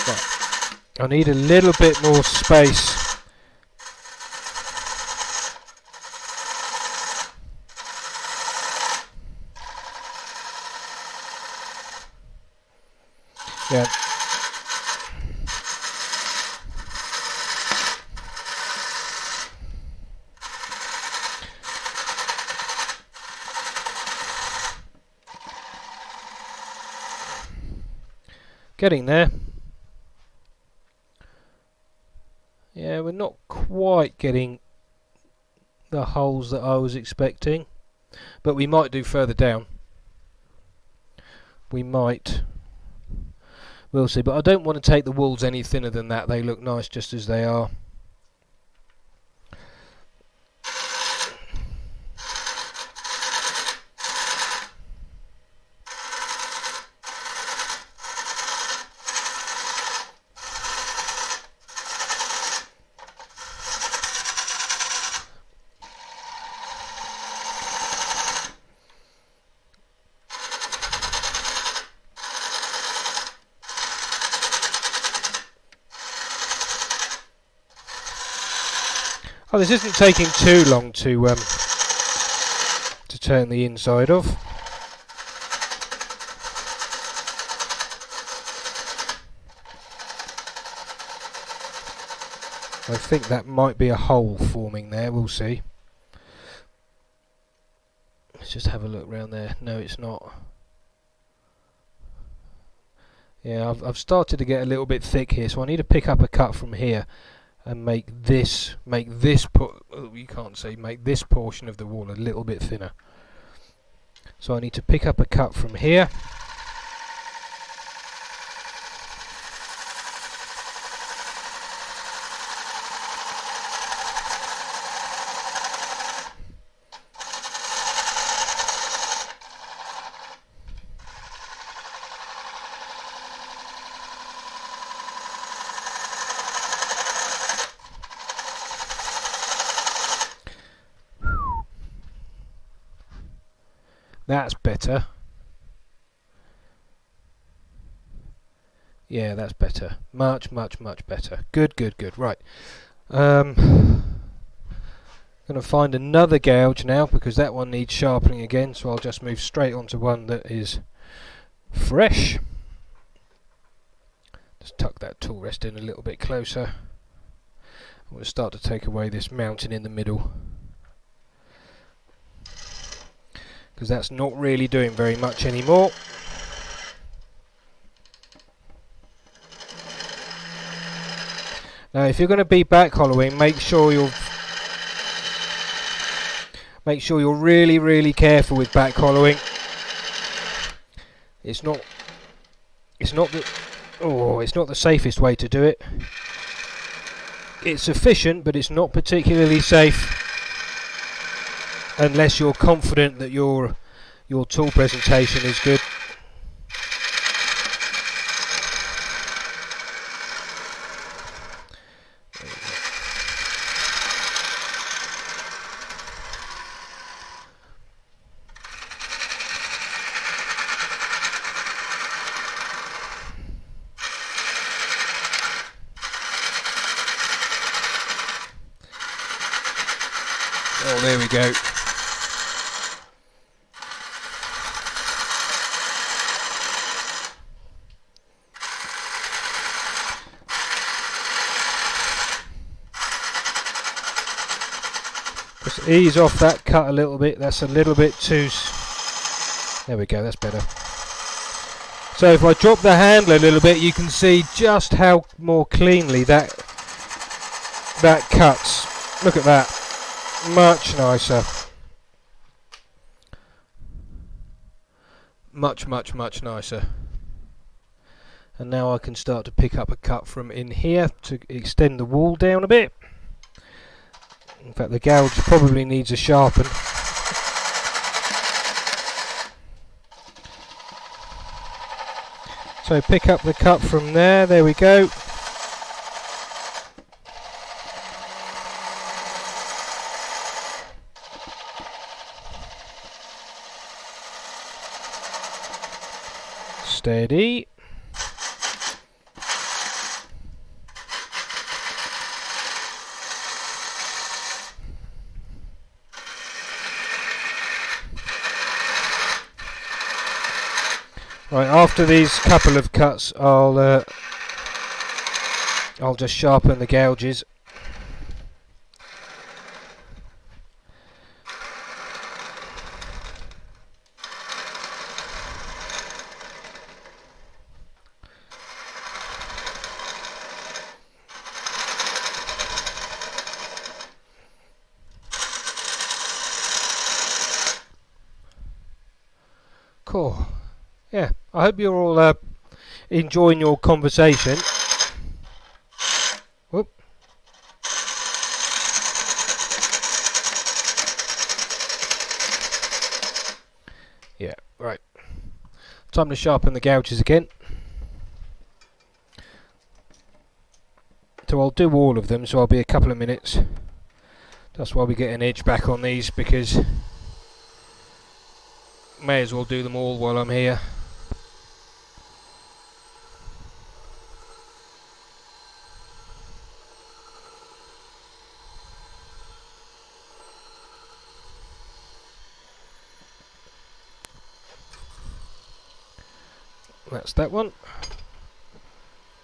Right. I need a little bit more space. Yeah. Getting there. Yeah, we're not quite getting the holes that I was expecting, but we might do further down. We might. We'll see, but I don't want to take the walls any thinner than that. They look nice just as they are. Oh, this isn't taking too long to turn the inside of. I think that might be a hole forming there. We'll see. Let's just have a look round there. No, it's not. Yeah, I've started to get a little bit thick here, so I need to pick up a cut from here and make this portion of the wall a little bit thinner. So I need to pick up a cut from here. That's better. Yeah, that's better. Much better. Good. Right. Gonna find another gouge now because that one needs sharpening again, so I'll just move straight onto one that is fresh. Just tuck that tool rest in a little bit closer. We'll start to take away this mounting in the middle, because that's not really doing very much anymore. Now if you're going to be back hollowing, make sure you're really careful with back hollowing. It's not the safest way to do it. It's efficient, but it's not particularly safe unless you're confident that your tool presentation is good. Oh, there we go. Just ease off that cut a little bit. That's a little bit too... There we go, that's better. So if I drop the handle a little bit, you can see just how more cleanly that cuts. Look at that. Much nicer. Much nicer. And now I can start to pick up a cut from in here to extend the wall down a bit. In fact, the gouge probably needs a sharpen. So pick up the cut from there. There we go. Steady. Right, after these couple of cuts, I'll just sharpen the gouges. Cool. Yeah, I hope you're all enjoying your conversation. Whoop. Yeah, right. Time to sharpen the gouges again. So I'll do all of them, so I'll be a couple of minutes. That's why we get an edge back on these, because may as well do them all while I'm here. That's that one.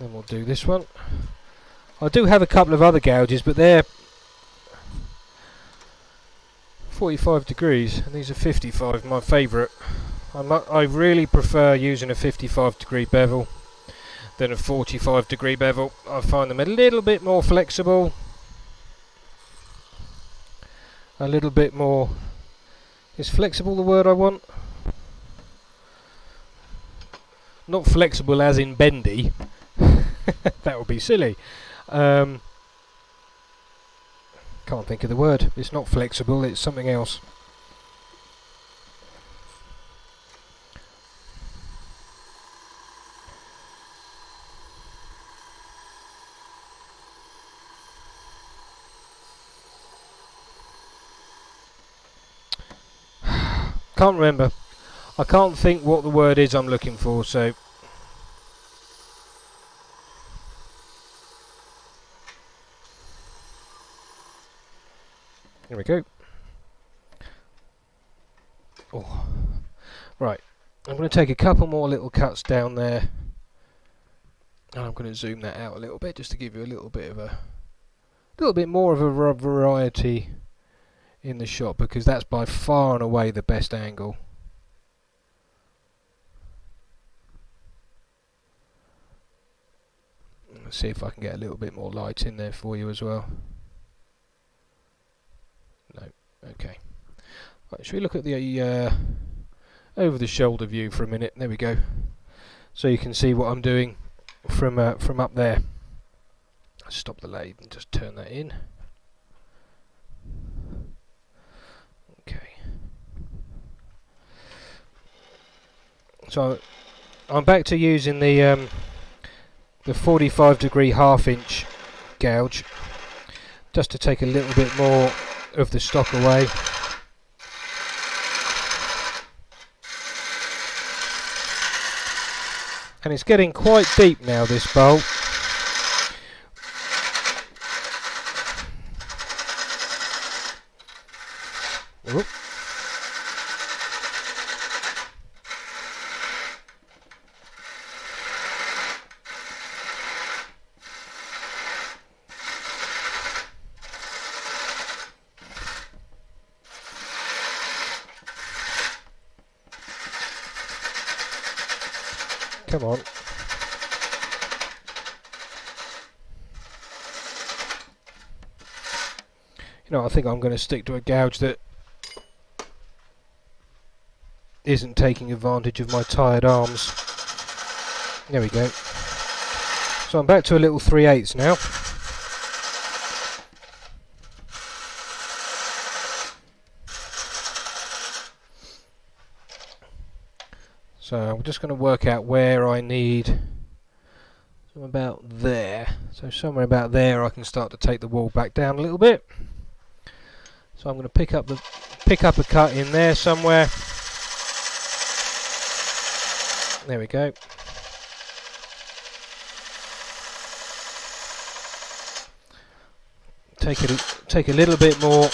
Then we'll do this one. I do have a couple of other gouges, but they're 45 degrees and these are 55, my favourite. I really prefer using a 55 degree bevel than a 45 degree bevel. I find them a little bit more flexible, a little bit more... Is flexible the word I want? Not flexible as in bendy. That would be silly. Can't think of the word. It's not flexible, it's something else. Can't remember. I can't think what the word is I'm looking for, so... Here we go. Oh. Right, I'm going to take a couple more little cuts down there. And I'm going to zoom that out a little bit just to give you a little bit more of a variety in the shot, because that's by far and away the best angle. Let's see if I can get a little bit more light in there for you as well. No, okay. Right, should we look at the over the shoulder view for a minute? There we go. So you can see what I'm doing from up there. Stop the lathe and just turn that in. Okay. So I'm back to using the 45-degree half-inch gouge, just to take a little bit more of the stock away. And it's getting quite deep now, this bolt. Whoop. Come on. You know, I think I'm going to stick to a gouge that isn't taking advantage of my tired arms. There we go. So I'm back to a little 3/8 now. So I'm just going to work out where I need, so about there. So somewhere about there I can start to take the wall back down a little bit. So I'm going to pick up a cut in there somewhere. There we go. Take a little bit more.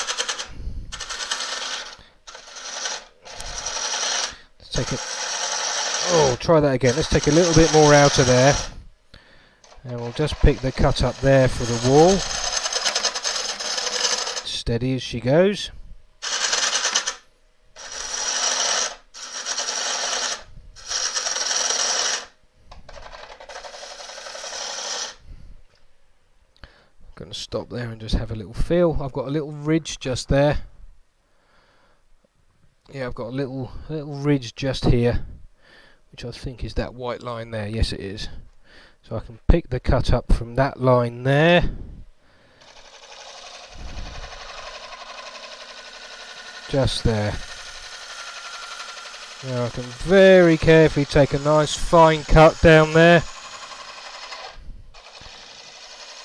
Let's take it. Oh, try that again. Let's take a little bit more out of there, and we'll just pick the cut up there for the wall. Steady as she goes. I'm going to stop there and just have a little feel. I've got a little ridge just there. Yeah, I've got a little ridge just here, which I think is that white line there. Yes, it is. So I can pick the cut up from that line there. Just there. Now I can very carefully take a nice fine cut down there.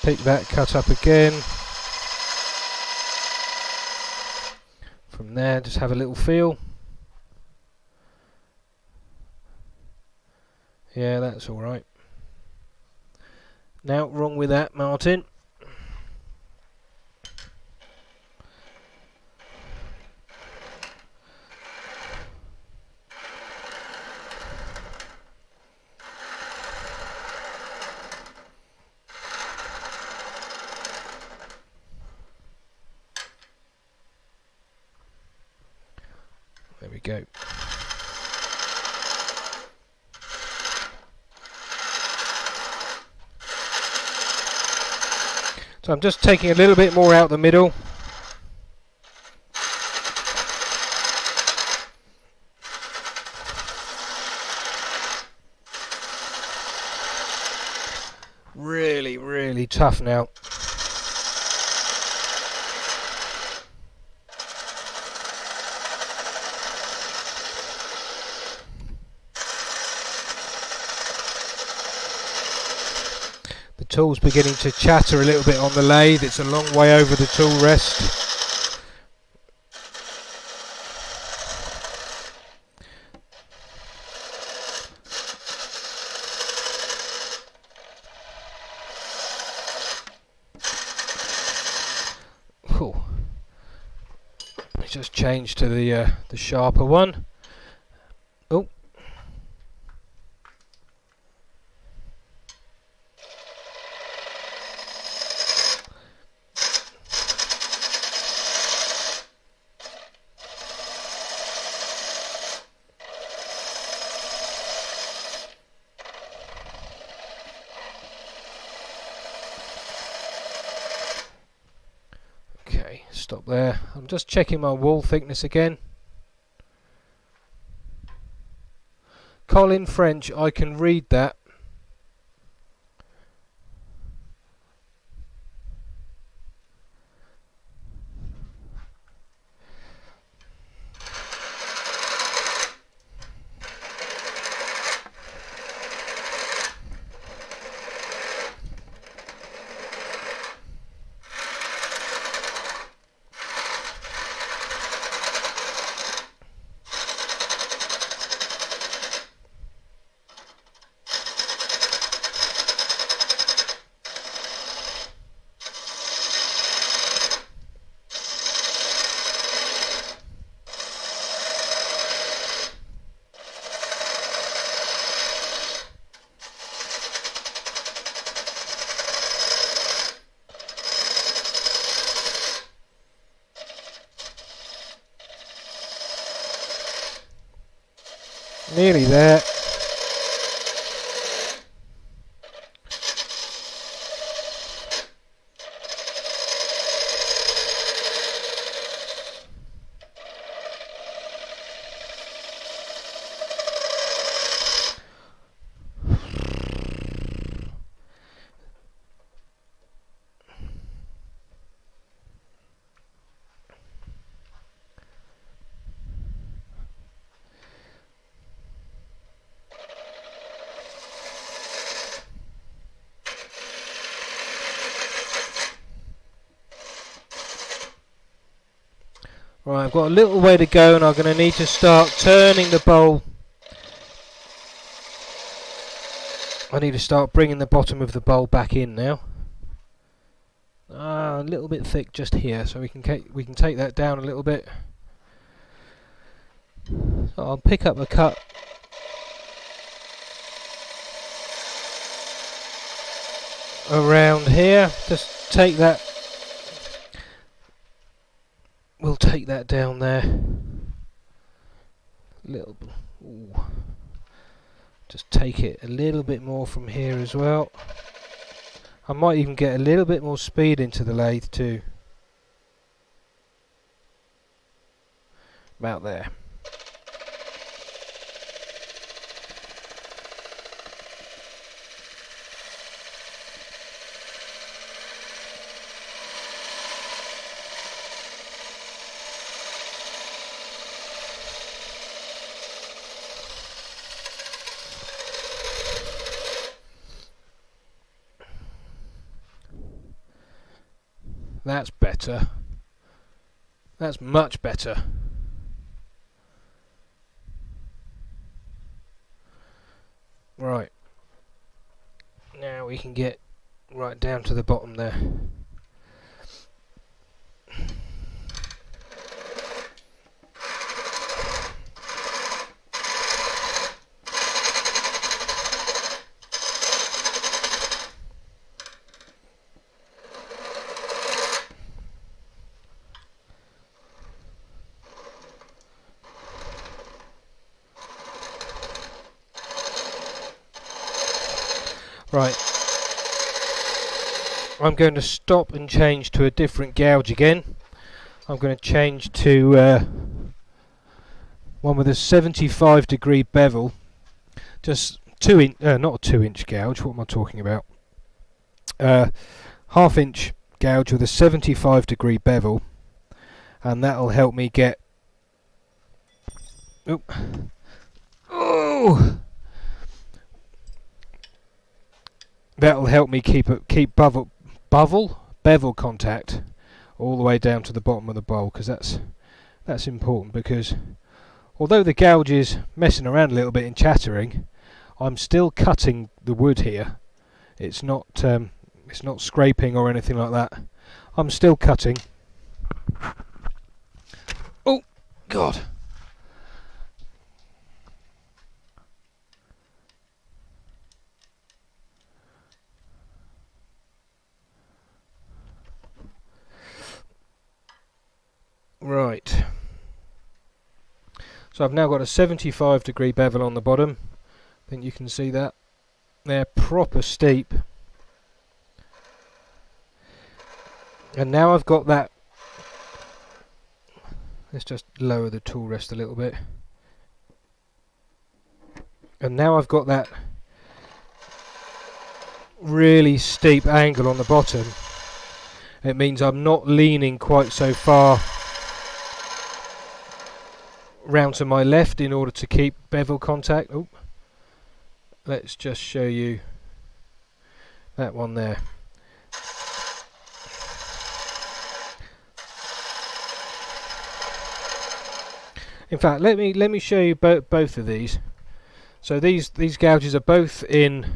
Pick that cut up again. From there, just have a little feel. Yeah, that's alright. Now, wrong with that, Martin. There we go. So I'm just taking a little bit more out the middle. Really, really tough now. The tool's beginning to chatter a little bit on the lathe. It's a long way over the tool rest. Cool. Let's just change to the sharper one. Oh. stop there. I'm just checking my wall thickness again. Colin French, I can read that. Nearly there. Right, I've got a little way to go and I'm going to need to start turning the bowl. I need to start bringing the bottom of the bowl back in now. A little bit thick just here, so we can take that down a little bit. So I'll pick up a cut. Around here, just take that. We'll take that down there. Just take it a little bit more from here as well. I might even get a little bit more speed into the lathe too. About there. That's better. That's much better. Right. Now we can get right down to the bottom there. Right, I'm going to stop and change to a different gouge again. I'm going to change to one with a 75-degree bevel, just not a 2-inch gouge. What am I talking about? Half-inch gouge with a 75-degree bevel, and that'll help me get. Oh. That'll help me keep bevel contact all the way down to the bottom of the bowl, because that's important, because although the gouge is messing around a little bit and chattering, I'm still cutting the wood here. It's not scraping or anything like that. I'm still cutting. Oh God. Right, so I've now got a 75-degree bevel on the bottom. I think you can see that. They're proper steep. And now I've got that Let's just lower the tool rest a little bit. And now I've got that really steep angle on the bottom. It means I'm not leaning quite so far round to my left in order to keep bevel contact. Oh, let's just show you that one there. In fact, let me show you both of these. So these gouges are both in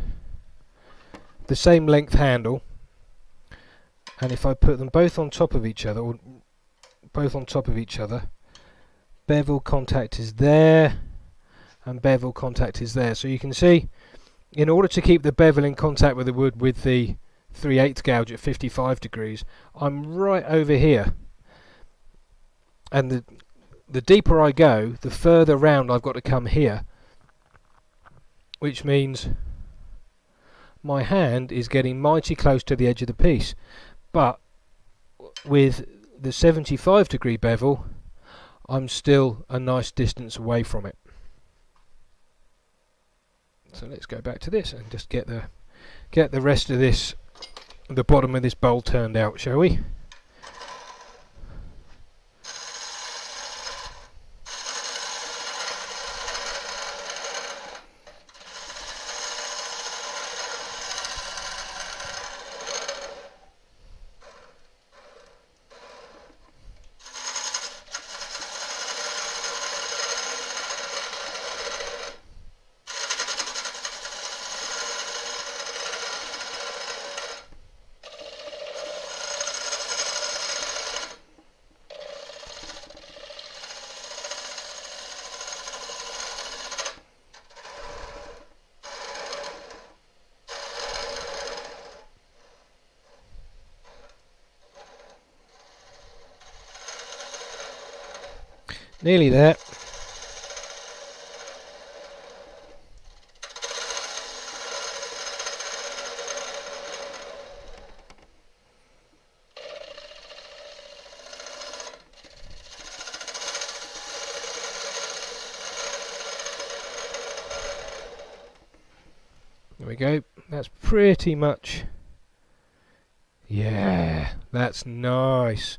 the same length handle, and if I put them both on top of each other, or both on top of each other, bevel contact is there and bevel contact is there. So you can see, in order to keep the bevel in contact with the wood with the 3/8 gouge at 55 degrees, I'm right over here, and the deeper I go, the further round I've got to come here, which means my hand is getting mighty close to the edge of the piece. But with the 75 degree bevel, I'm still a nice distance away from it. So let's go back to this and just get the rest of this, the bottom of this bowl turned out, shall we? Nearly there. There we go. That's pretty much. Yeah, that's nice.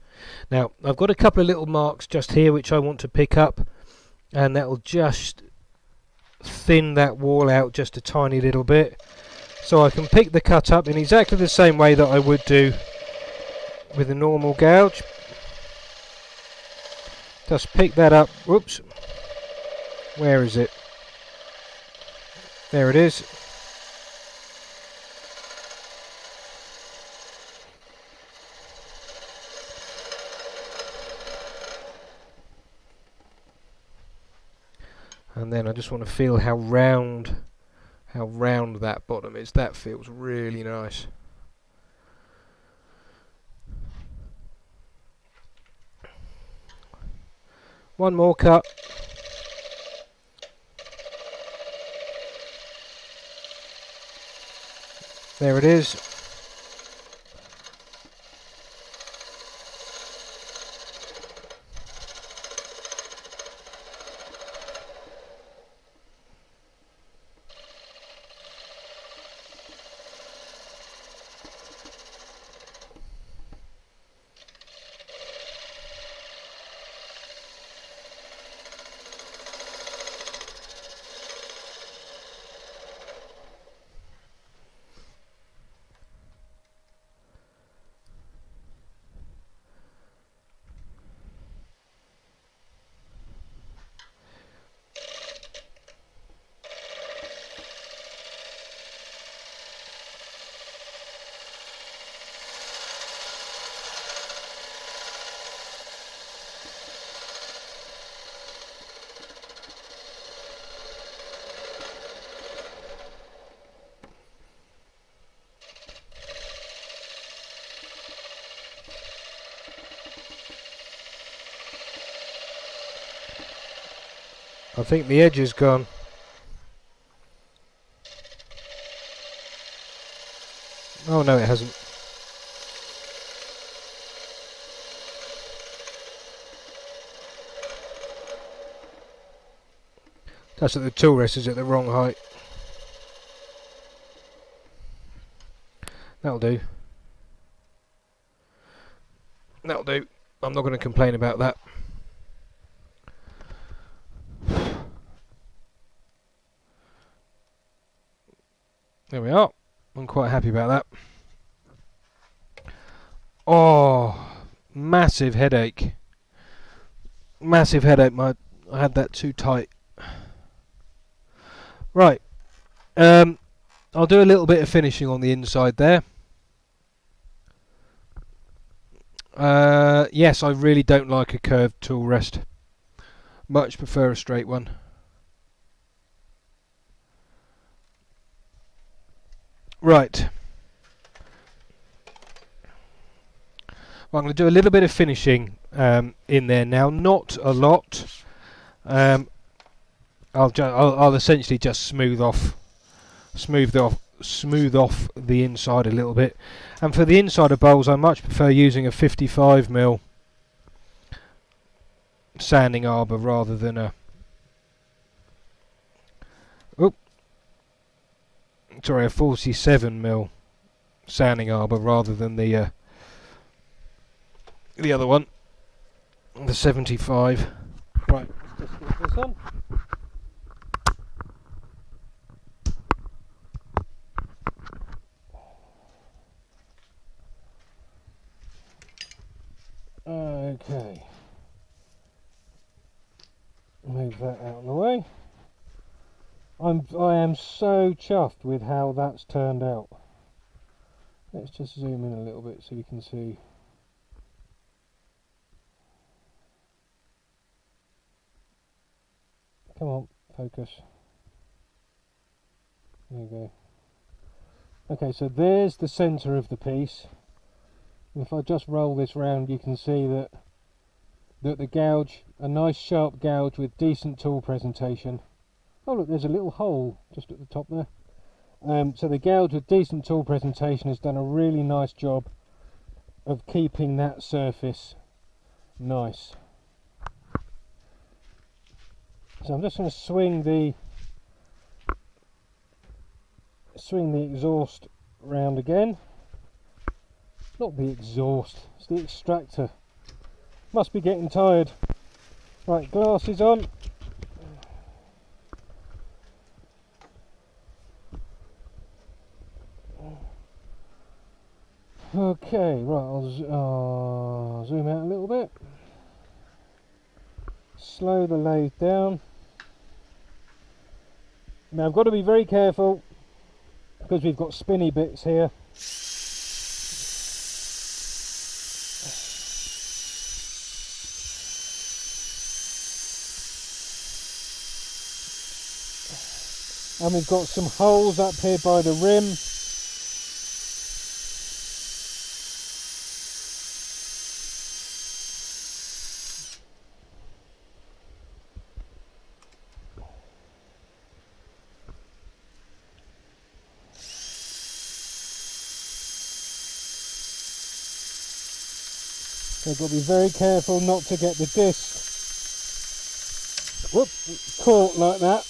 Now I've got a couple of little marks just here which I want to pick up, and that will just thin that wall out just a tiny little bit, so I can pick the cut up in exactly the same way that I would do with a normal gouge. Just pick that up. Whoops, where is it? There it is. And then I just want to feel how round that bottom is. That feels really nice. One more cut. There it is. I think the edge is gone. Oh no, it hasn't. That's that the tool rest is at the wrong height. That'll do. That'll do. I'm not going to complain about that. There we are. I'm quite happy about that. Oh, massive headache. Massive headache. I had that too tight. Right. I'll do a little bit of finishing on the inside there. Yes, I really don't like a curved tool rest. Much prefer a straight one. Right. Well, I'm going to do a little bit of finishing in there now. Not a lot. I'll essentially just smooth off the inside a little bit. And for the inside of bowls, I much prefer using a 55mm sanding arbor rather than a a 47mm sanding arbor rather than the other one, the 75. Right, let's just get this on. Okay, move that out of the way. I am so chuffed with how that's turned out. Let's just zoom in a little bit so you can see. Come on, focus. There you go. Okay, so there's the centre of the piece. And if I just roll this round, you can see that the gouge, a nice sharp gouge with decent tool presentation. Oh look, there's a little hole just at the top there. So the gouge with decent tool presentation has done a really nice job of keeping that surface nice. So I'm just going to swing the exhaust round again. Not the exhaust, it's the extractor. Must be getting tired. Right, glasses on. Okay, right, I'll zoom out a little bit. Slow the lathe down. Now I've got to be very careful because we've got spinny bits here. And we've got some holes up here by the rim. So I've got to be very careful not to get the disc caught like that.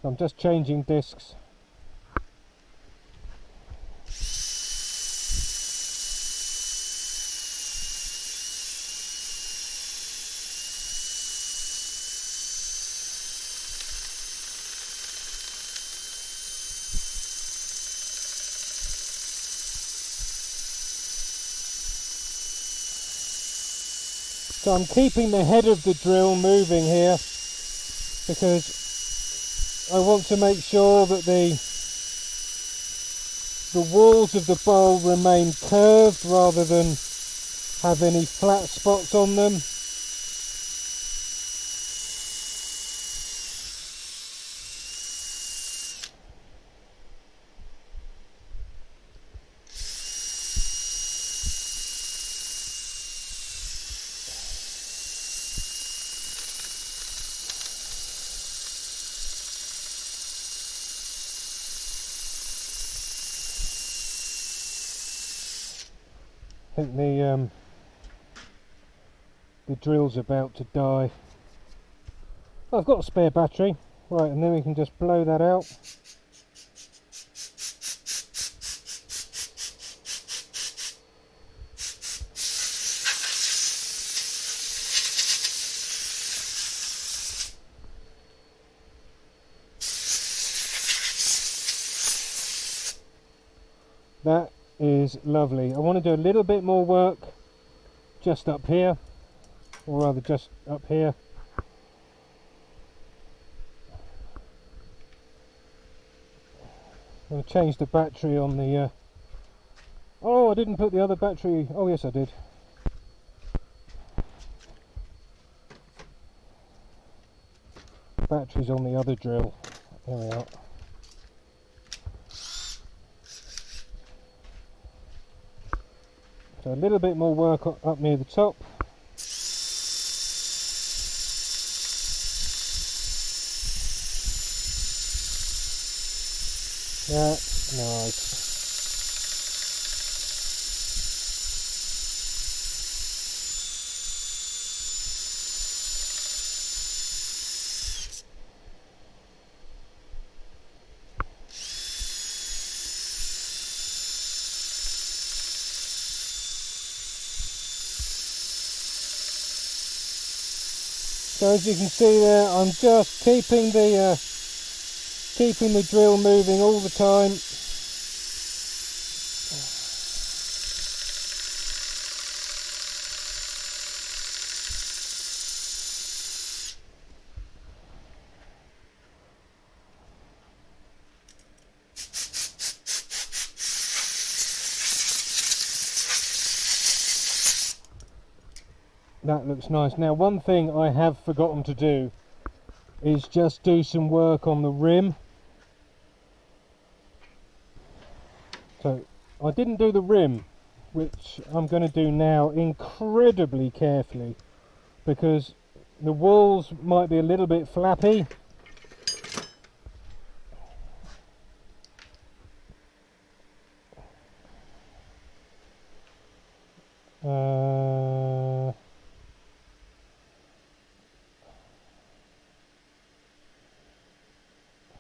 So I'm just changing discs. So I'm keeping the head of the drill moving here because I want to make sure that the walls of the bowl remain curved rather than have any flat spots on them. I think the drill's about to die. Oh, I've got a spare battery, right, and then we can just blow that out. That is lovely. I want to do a little bit more work just up here, or rather just up here. I'm going to change the battery on the oh, I didn't put the other battery. Oh yes I did. Battery's on the other drill. There we are. So a little bit more work up near the top. That's nice. So as you can see there, I'm just keeping the drill moving all the time. That looks nice. Now one thing I have forgotten to do is just do some work on the rim. So I didn't do the rim, which I'm going to do now incredibly carefully, because the walls might be a little bit flappy.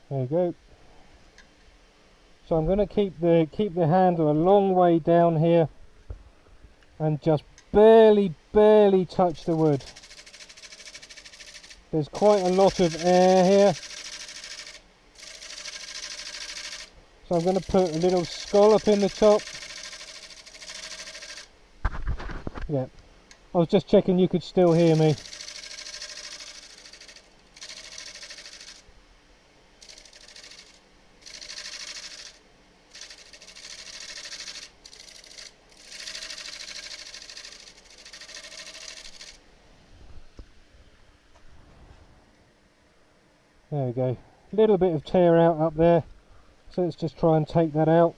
There you go. So I'm going to keep the handle a long way down here and just barely touch the wood. There's quite a lot of air here, so I'm going to put a little scallop in the top. Yeah, I was just checking you could still hear me. There we go. A little bit of tear out up there, so let's just try and take that out.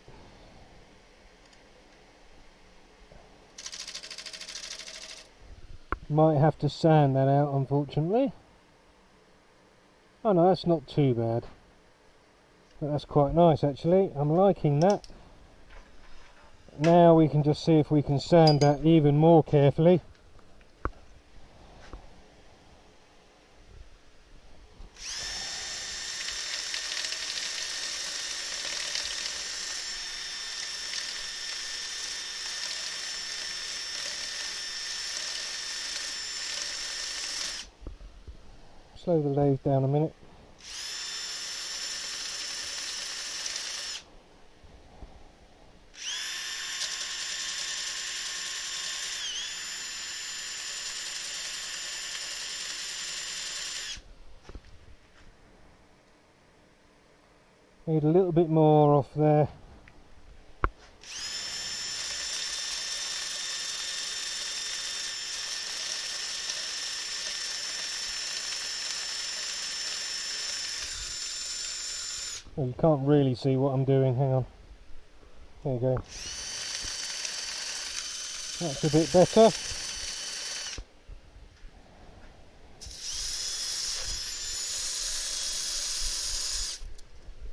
Might have to sand that out, unfortunately. Oh no, that's not too bad. But that's quite nice actually. I'm liking that. Now we can just see if we can sand that even more carefully. Slow the lathe down a minute. Need a little bit more off there. Well, you can't really see what I'm doing, hang on. There you go. That's a bit better.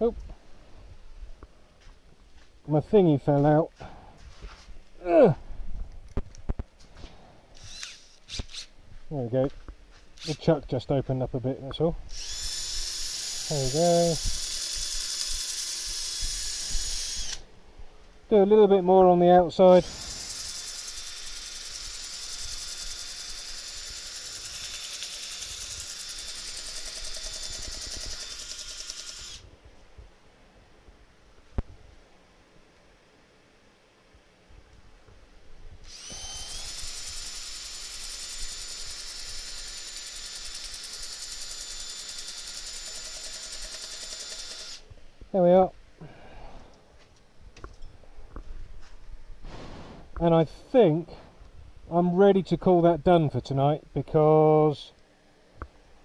Oh, my thingy fell out. Ugh. There we go. The chuck just opened up a bit, that's all. There we go. Do a little bit more on the outside. There we are. And I think I'm ready to call that done for tonight, because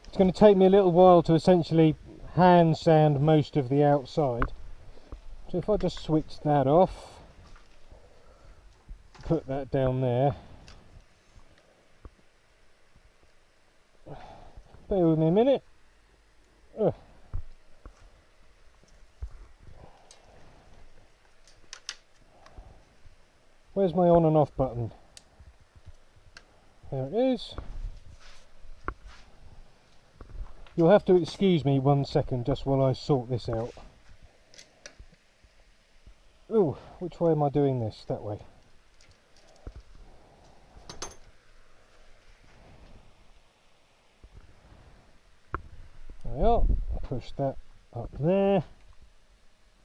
it's going to take me a little while to essentially hand sand most of the outside. So if I just switch that off, put that down there. Bear with me a minute. Ugh. Where's my on and off button? There it is. You'll have to excuse me 1 second just while I sort this out. Ooh, which way am I doing this? That way. There we are. Push that up there.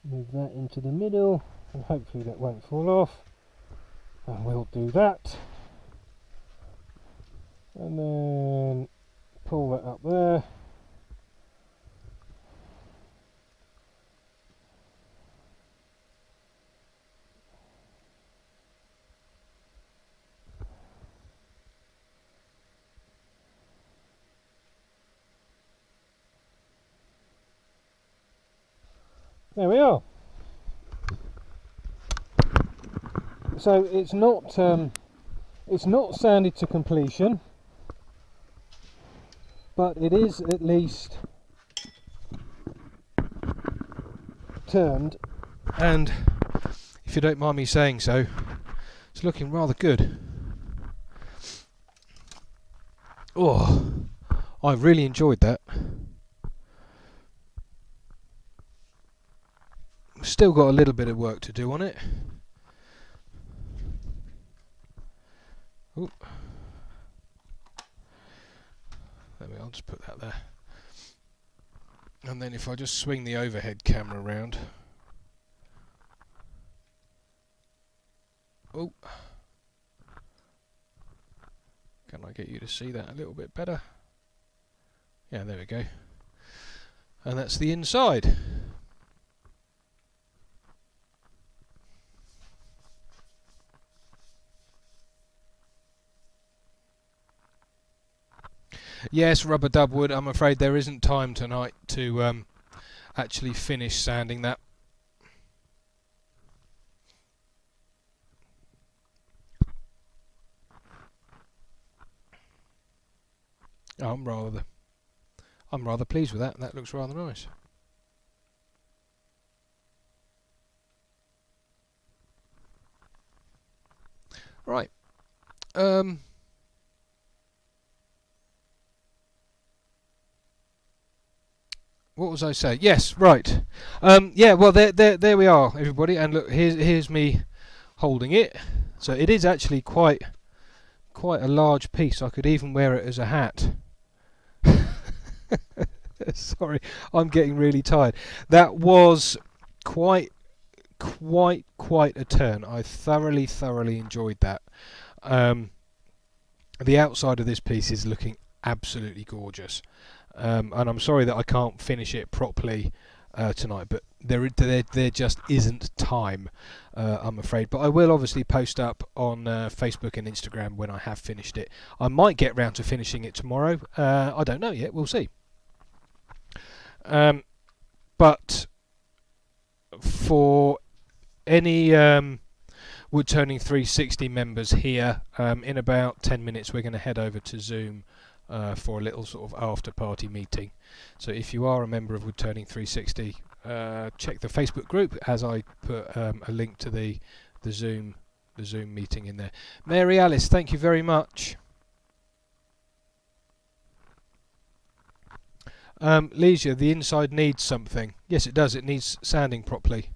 Move that into the middle, and hopefully that won't fall off. And we'll do that. And then pull that up there. There we are. So it's not sanded to completion, but it is at least turned, And if you don't mind me saying so, it's looking rather good. Oh, I really enjoyed that. Still got a little bit of work to do on it. Ooh. There we are, I'll just put that there. And then if I just swing the overhead camera around. Oh. Can I get you to see that a little bit better? Yeah, there we go. And that's the inside. Yes, rubber dub wood. I'm afraid there isn't time tonight to actually finish sanding that. Oh, I'm rather pleased with that. That looks rather nice. Right. What was I saying? Yes, right. Yeah, well, there we are, everybody. And look, here's me holding it. So it is actually quite a large piece. I could even wear it as a hat. Sorry, I'm getting really tired. That was quite a turn. I thoroughly enjoyed that. The outside of this piece is looking absolutely gorgeous. And I'm sorry that I can't finish it properly tonight, but there just isn't time, I'm afraid. But I will obviously post up on Facebook and Instagram when I have finished it. I might get round to finishing it tomorrow. I don't know yet. We'll see. But for any Woodturning 360 members here, in about 10 minutes we're going to head over to Zoom for a little sort of after party meeting. So if you are a member of Woodturning 360, check the Facebook group as I put a link to the Zoom meeting in there. Mary Alice, thank you very much. Leisure, the inside needs something. Yes, it does. It needs sanding properly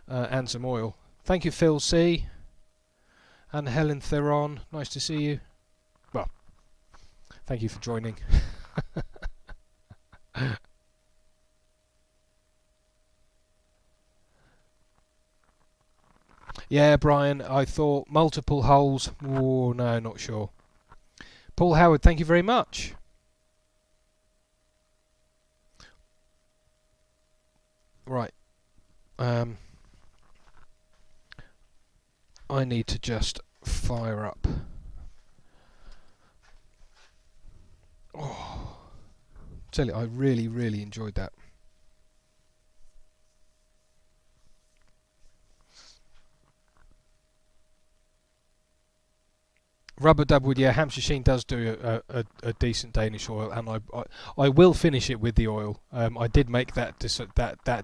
and some oil. Thank you, Phil C. And Helen Theron. Nice to see you. Well, thank you for joining. Yeah, Brian, I thought multiple holes. Oh, no, not sure. Paul Howard, thank you very much. Right. I need to just fire up. Oh, tell you, I really, really enjoyed that. Rubber Dubwood, yeah, Hampshire Sheen does do a decent Danish oil, and I will finish it with the oil. I did make that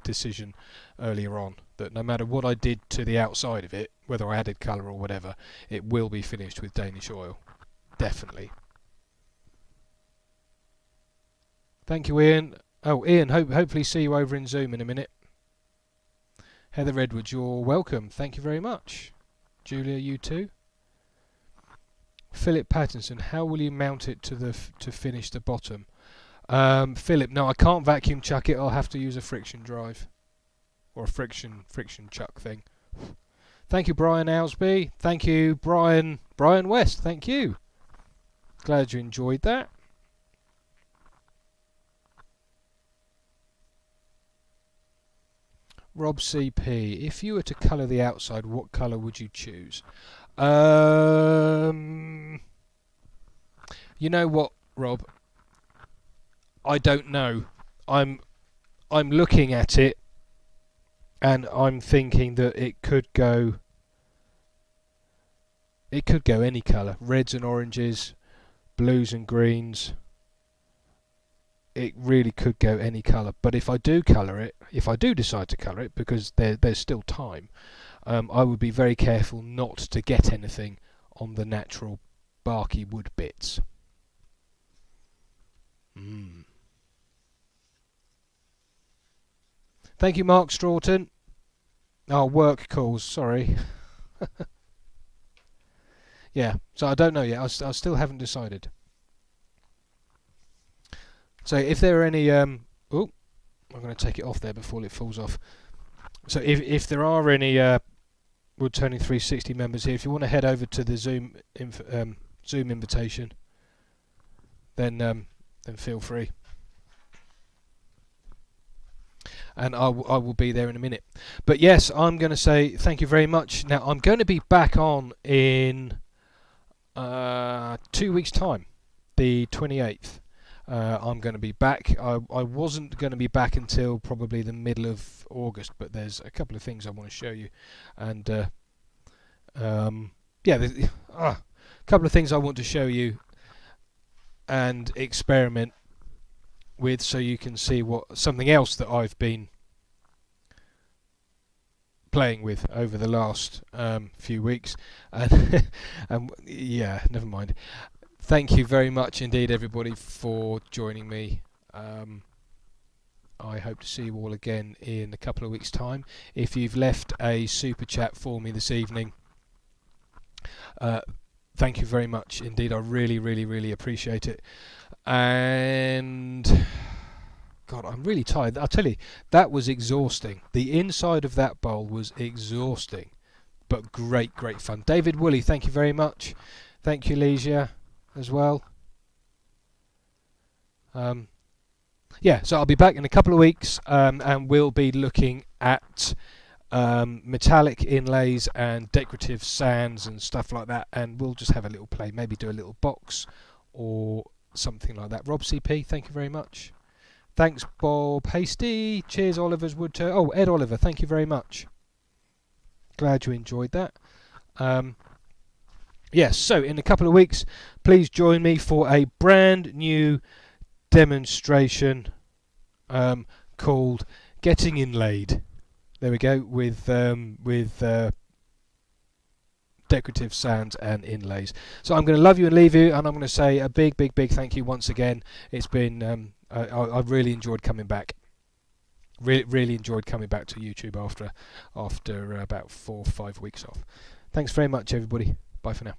decision earlier on, that no matter what I did to the outside of it, whether I added colour or whatever, it will be finished with Danish oil, definitely. Thank you, Ian. Oh, Ian, hopefully see you over in Zoom in a minute. Heather Edwards, you're welcome. Thank you very much. Julia, you too. Philip Pattinson, how will you mount it to finish the bottom? Philip, no, I can't vacuum chuck it. I'll have to use a friction drive or a friction chuck thing. Thank you, Brian Owsby. Thank you, Brian West. Thank you. Glad you enjoyed that. Rob CP, if you were to colour the outside, what colour would you choose? You know what, Rob? I don't know. I'm looking at it, and I'm thinking that it could go any colour. Reds and oranges, blues and greens. It really could go any colour. But if I do decide to colour it, because there's still time, I would be very careful not to get anything on the natural barky wood bits. Thank you, Mark Stroughton. Oh, work calls, sorry. Yeah, so I don't know yet. I still haven't decided. So if there are any... oh, I'm going to take it off there before it falls off. So if there are any Woodturning360 members here, if you want to head over to the Zoom invitation, then feel free. And I will be there in a minute. But yes, I'm going to say thank you very much. Now, I'm going to be back on in 2 weeks' time, the 28th. I'm going to be back. I wasn't going to be back until probably the middle of August, but there's a couple of things I want to show you. And yeah, there's a couple of things I want to show you and experiment with, so you can see something else that I've been playing with over the last few weeks. And yeah, never mind. Thank you very much indeed, everybody, for joining me. I hope to see you all again in a couple of weeks' time. If you've left a super chat for me this evening, thank you very much indeed. I really, really, really appreciate it. And God, I'm really tired. I'll tell you, that was exhausting. The inside of that bowl was exhausting, but great fun. David Woolley, thank you very much. Thank you, Leisure, as well. Yeah, so I'll be back in a couple of weeks, and we'll be looking at metallic inlays and decorative sands and stuff like that, and we'll just have a little play, maybe do a little box or something like that. Rob CP, thank you very much. Thanks, Bob Hasty. Cheers, Oliver's Woodturn. Oh, Ed Oliver, thank you very much. Glad you enjoyed that. Yes, so in a couple of weeks, please join me for a brand new demonstration called Getting Inlaid. There we go, with decorative sands and inlays. So I'm going to love you and leave you, and I'm going to say a big thank you once again. It's been I really enjoyed coming back. Really enjoyed coming back to YouTube after about 4 or 5 weeks off. Thanks very much, everybody. Bye for now.